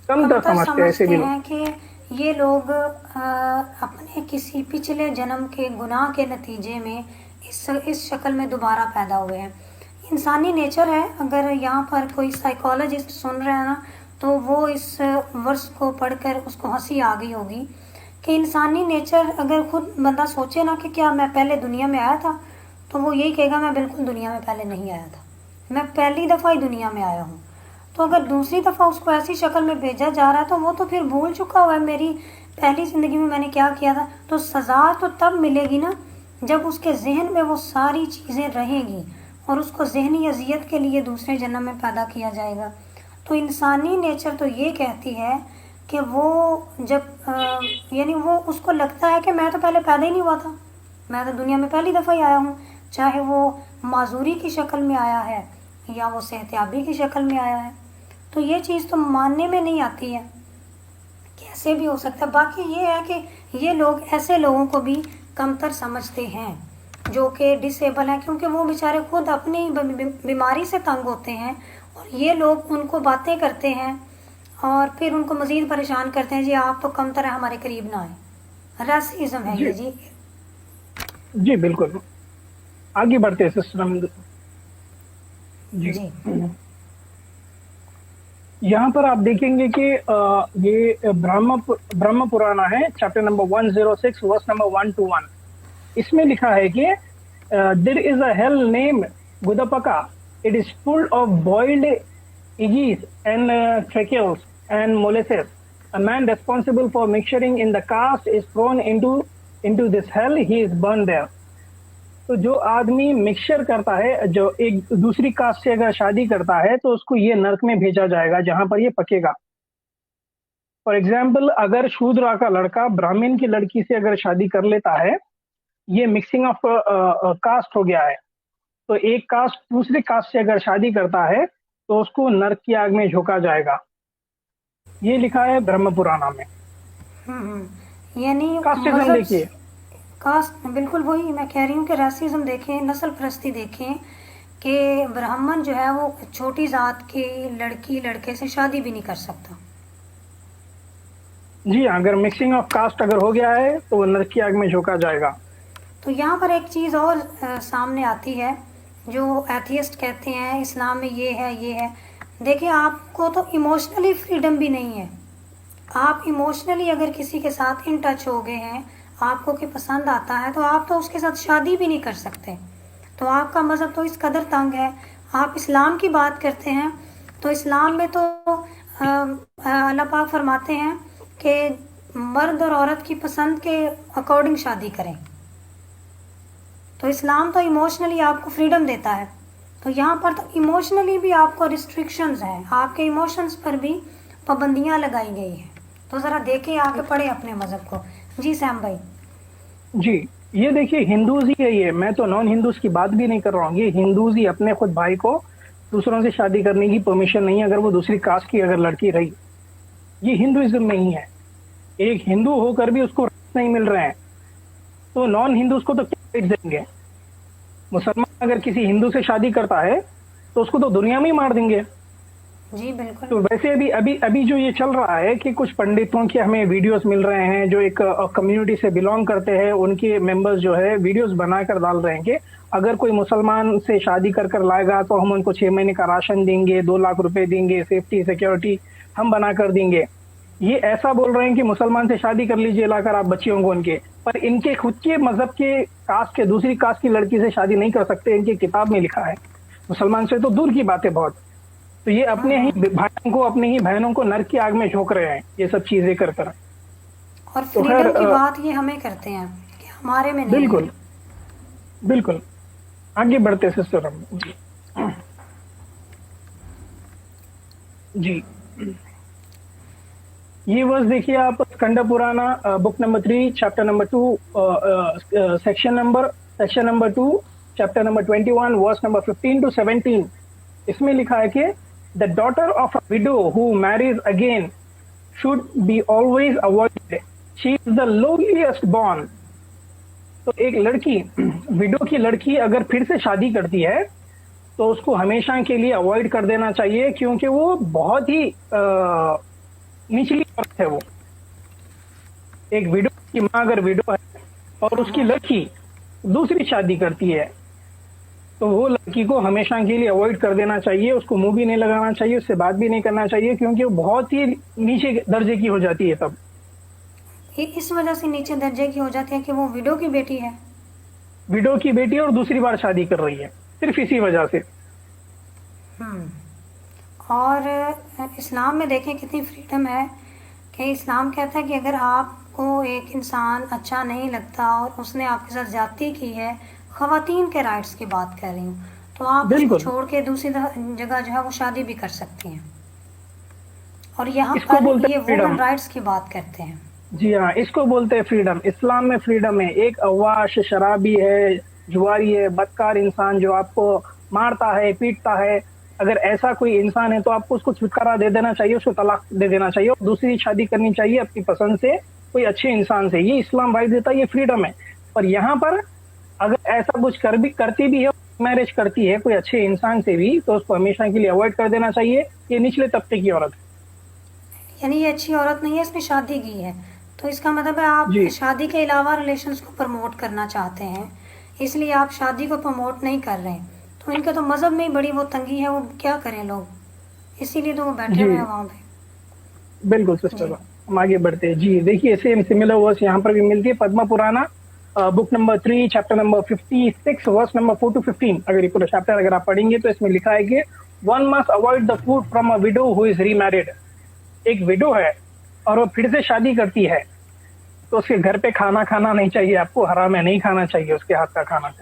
कम तर कमतर समझते हैं ऐसे समझते भी लोग। हैं कि ये लोग अपने किसी पिछले जन्म के गुनाह के नतीजे में इस शक्ल में दोबारा पैदा हुए हैं। इंसानी नेचर है। अगर यहाँ पर कोई साइकोलॉजिस्ट सुन रहे हैं ना, तो वो इस वर्ष को पढ़कर उसको हंसी आ गई होगी कि इंसानी नेचर, अगर खुद बंदा सोचे ना कि क्या मैं पहले दुनिया में आया था, तो वो यही कहेगा मैं बिल्कुल दुनिया में पहले नहीं आया था, मैं पहली दफ़ा ही दुनिया में आया हूँ। तो अगर दूसरी दफ़ा उसको ऐसी शक्ल में भेजा जा रहा है, तो वो तो फिर भूल चुका हुआ है मेरी पहली ज़िंदगी में मैंने क्या किया था। तो सज़ा तो तब मिलेगी ना जब उसके जहन में वो सारी चीज़ें रहेंगी और उसको जहनी अजियत के लिए दूसरे जन्म में पैदा किया जाएगा। तो इंसानी नेचर तो ये कहती है कि वो जब यानी वो उसको लगता है कि मैं तो पहले पैदा ही नहीं हुआ था, मैं तो दुनिया में पहली दफ़ा ही आया हूँ। चाहे वो माजूरी की शक्ल में आया है या वो सेहतियाबी की शक्ल में आया है। तो ये चीज़ तो मानने में नहीं आती है, कैसे भी हो सकता है। बाकी ये है कि ये लोग ऐसे लोगों को भी कमतर समझते हैं जो कि डिसेबल हैं, क्योंकि वो बेचारे खुद अपनी बीमारी से तंग होते हैं और ये लोग उनको बातें करते हैं और फिर उनको मज़ीद परेशान करते हैं, जी आप तो कमतर है, हमारे करीब ना आए। रसीज़म है जी ये जी। जी बिल्कुल। आगे बढ़ते हैं सिस्टर हम। जी। जी। यहाँ पर आप देखेंगे कि ये ब्रह्म पुराण है, chapter number 106 verse number 1 to 1। इसमें लिखा है कि there is a hell name Gudapaka, it is full of boiled edges and treacles and molasses. A man responsible for mixturing in the caste is thrown into this hell. He is burned there. तो जो आदमी mixture करता है, जो एक दूसरी cast से अगर शादी करता है, तो उसको ये नर्क में भेजा जाएगा जहां पर ये पकेगा। फॉर एग्जाम्पल, अगर शूद्र का लड़का ब्राह्मण की लड़की से अगर शादी कर लेता है, ये मिक्सिंग ऑफ कास्ट हो गया है। तो एक कास्ट दूसरे कास्ट से अगर शादी करता है, तो उसको नर्क की आग में झोंका जाएगा। ये लिखा है ब्रह्म पुराण में। यानी कास्टिज्म मज़हब देखिए। कास्ट, बिल्कुल वही मैं कह रही हूँ कि रेसिज्म देखें, नस्ल परस्ती देखें कि ब्राह्मण जो है वो छोटी जात की लड़की लड़के से शादी भी नहीं कर सकता। जी हाँ, अगर मिक्सिंग ऑफ कास्ट अगर हो गया है, तो वो नर्क की आग में झोंका जाएगा। तो यहाँ पर एक चीज़ और सामने आती है, जो एथियस्ट कहते हैं इस्लाम में ये है ये है। देखिए, आपको तो इमोशनली फ्रीडम भी नहीं है। आप इमोशनली अगर किसी के साथ इन टच हो गए हैं, आपको कि पसंद आता है, तो आप तो उसके साथ शादी भी नहीं कर सकते। तो आपका मज़हब तो इस कदर तंग है। आप इस्लाम की बात करते हैं, तो इस्लाम में तो अल्लाह पाक फरमाते हैं कि मर्द और औरत की पसंद के अकॉर्डिंग शादी करें। तो इस्लाम तो इमोशनली आपको फ्रीडम देता है, तो यहाँ पर तो इमोशनली भी आपको रिस्ट्रिक्शंस हैं, आपके इमोशंस पर भी पाबंदियाँ लगाई गई हैं। तो ज़रा देखें, आके पढ़े अपने मज़हब को। जी सैम भाई। जी, ये देखिए, हिंदूज ही है ये, मैं तो नॉन हिंदूज की बात भी नहीं कर रहा हूँ। ये हिंदूज ही अपने खुद भाई को दूसरों से शादी करने की परमिशन नहीं है, अगर वो दूसरी कास्ट की अगर लड़की रही। ये हिंदुइज्म नहीं है। एक हिंदू होकर भी उसको राइट्स नहीं मिल रहे हैं, तो नॉन हिंदूज को तो क्या राइट्स देंगे? मुसलमान अगर किसी हिंदू से शादी करता है, तो उसको तो दुनिया में ही मार देंगे। जी बिल्कुल। तो वैसे अभी अभी अभी जो ये चल रहा है कि कुछ पंडितों के हमें वीडियोस मिल रहे हैं, जो एक कम्युनिटी से बिलोंग करते हैं, उनके मेंबर्स जो है वीडियोस बनाकर डाल रहे हैं कि अगर कोई मुसलमान से शादी कर लाएगा, तो हम उनको 6 महीने का राशन देंगे, 2 लाख रुपए देंगे, सेफ्टी सिक्योरिटी हम बना कर देंगे। ये ऐसा बोल रहे हैं कि मुसलमान से शादी कर लीजिए लाकर आप बच्चियों को उनके, पर इनके खुद के मजहब के कास्ट के दूसरी कास्ट की लड़की से शादी नहीं कर सकते, इनकी किताब में लिखा है। मुसलमान से तो दूर की बात है बहुत। तो ये अपने ही भाइयों को, अपनी ही बहनों को नरक की आग में झोंक रहे हैं, ये सब चीजें कर कर। और तो खैर, फ्रीडम की बात ये हमें करते हैं कि हमारे में नहीं है। बिल्कुल बिल्कुल। आगे बढ़ते सिस्टर हम। जी जी। ये वर्स देखिए आप, खंड Purana book number 3 chapter number 2 section number 2 chapter number 21 verse number 15 to 17। इसमें लिखा है कि the daughter of a widow who marries again should be always avoided. She is the lowliest born. तो एक लड़की, विडो की लड़की अगर फिर से शादी करती है तो उसको हमेशा के लिए अवॉइड कर देना चाहिए, क्योंकि वो बहुत ही निचली औरत है। वो एक विडो की माँ अगर विडो है और उसकी लड़की दूसरी शादी करती है तो वो लड़की को हमेशा के लिए अवॉइड कर देना चाहिए, उसको मुंह भी नहीं लगाना चाहिए, उससे बात भी नहीं करना चाहिए, क्योंकि वो बहुत ही नीचे दर्जे की हो जाती है। तब ये इस वजह से नीचे दर्जे की हो जाती है कि वो विडो की बेटी है। विडो की बेटी और दूसरी बार शादी कर रही है, सिर्फ इसी वजह से। और इस्लाम में देखें कितनी फ्रीडम है कि इस्लाम कहता है कि अगर आपको एक इंसान अच्छा नहीं लगता और उसने आपके साथ ज्यादती की है, ख़वातीन के राइट्स की बात कर रही हूँ, तो आप उसको बिल्कुल छोड़ के दूसरी जगह जो है वो शादी भी कर सकती हैं। और यहाँ इसको पर बोलते ये हैं फ्रीडम। वुमेन राइट्स की बात करते हैं। जी हाँ, इसको बोलते हैं फ्रीडम। इस्लाम में फ्रीडम है। एक अवाश, शराबी है, जुआरी है, बदकार इंसान जो आपको मारता है, पीटता है, अगर ऐसा कोई इंसान है तो आपको उसको छुटकारा दे देना चाहिए, उसको तलाक दे देना चाहिए और दूसरी शादी करनी चाहिए अपनी पसंद से, कोई अच्छे इंसान से। ये इस्लाम राइट देता है, ये फ्रीडम है। और यहाँ पर अगर ऐसा कुछ करती भी है, मैरिज करती है कोई अच्छे इंसान से भी, तो उसको हमेशा के लिए अवॉइड कर देना चाहिए। ये निचले तबके की औरत है। यानी ये अच्छी औरत नहीं है, इसने शादी की है, तो इसका मतलब है आप जी शादी के अलावा रिलेशंस को प्रमोट करना चाहते हैं, इसलिए आप शादी को प्रमोट नहीं कर रहे। तो इनके तो मज़हब में ही बड़ी वो तंगी है, वो क्या करें लोग, इसीलिए तो वो बैठे हुए जी हैं वहाँ पे। बिल्कुल सिस्टर, हम आगे बढ़ते हैं। जी देखिए, सेम सिमिलर वर्स यहाँ पर भी मिलती है। Padma Purana book number 3 chapter number 56 verse number 4 to 15। अगर ये पूरा चैप्टर अगर आप पढ़ेंगे तो इसमें लिखा है कि one must avoid the food from a widow who is remarried. एक विडो है और वो फिर से शादी करती है तो उसके घर पे खाना खाना नहीं चाहिए आपको, हराम है, नहीं खाना चाहिए उसके हाथ का खाना।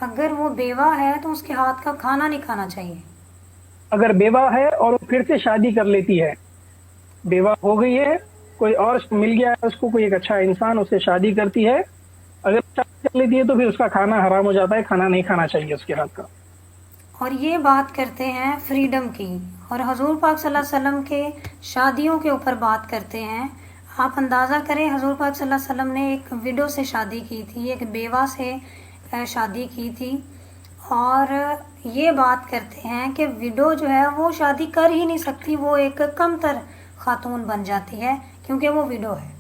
अगर वो बेवा है तो उसके हाथ का खाना नहीं खाना चाहिए। अगर बेवा है और वो फिर से शादी कर लेती है, बेवा हो गई है, कोई और मिल गया है उसको, कोई एक अच्छा इंसान, उससे शादी करती है, अगर शादी कर लेती है तो फिर उसका खाना हराम हो जाता है, खाना नहीं खाना चाहिए उसके हाथ का। और ये बात करते हैं फ्रीडम की, और हजूर पाक सल्लल्लाहु अलैहि वसल्लम के शादियों के ऊपर बात करते हैं। आप अंदाज़ा करें, हजूर पाक सल्लल्लाहु अलैहि वसल्लम ने एक विडो से शादी की थी, एक बेवा से शादी की थी, और ये बात करते हैं कि विडो जो है वो शादी कर ही नहीं सकती, वो एक कमतर खातून बन जाती है क्योंकि वो विडो है।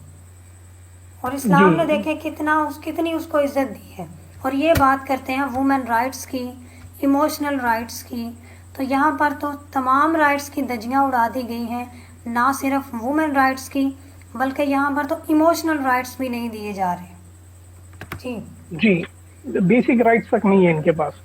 और इस्लाम ने जी देखे कितनी उसको इज्जत दी है। और ये बात करते हैं वुमेन राइट्स की, इमोशनल राइट्स की, तो यहाँ पर तो तमाम राइट्स की धज्जियाँ उड़ा दी गई हैं, ना सिर्फ वुमेन राइट्स की बल्कि यहाँ पर तो इमोशनल राइट्स भी नहीं दिए जा रहे। जी जी, बेसिक राइट्स तक नहीं है इनके पास।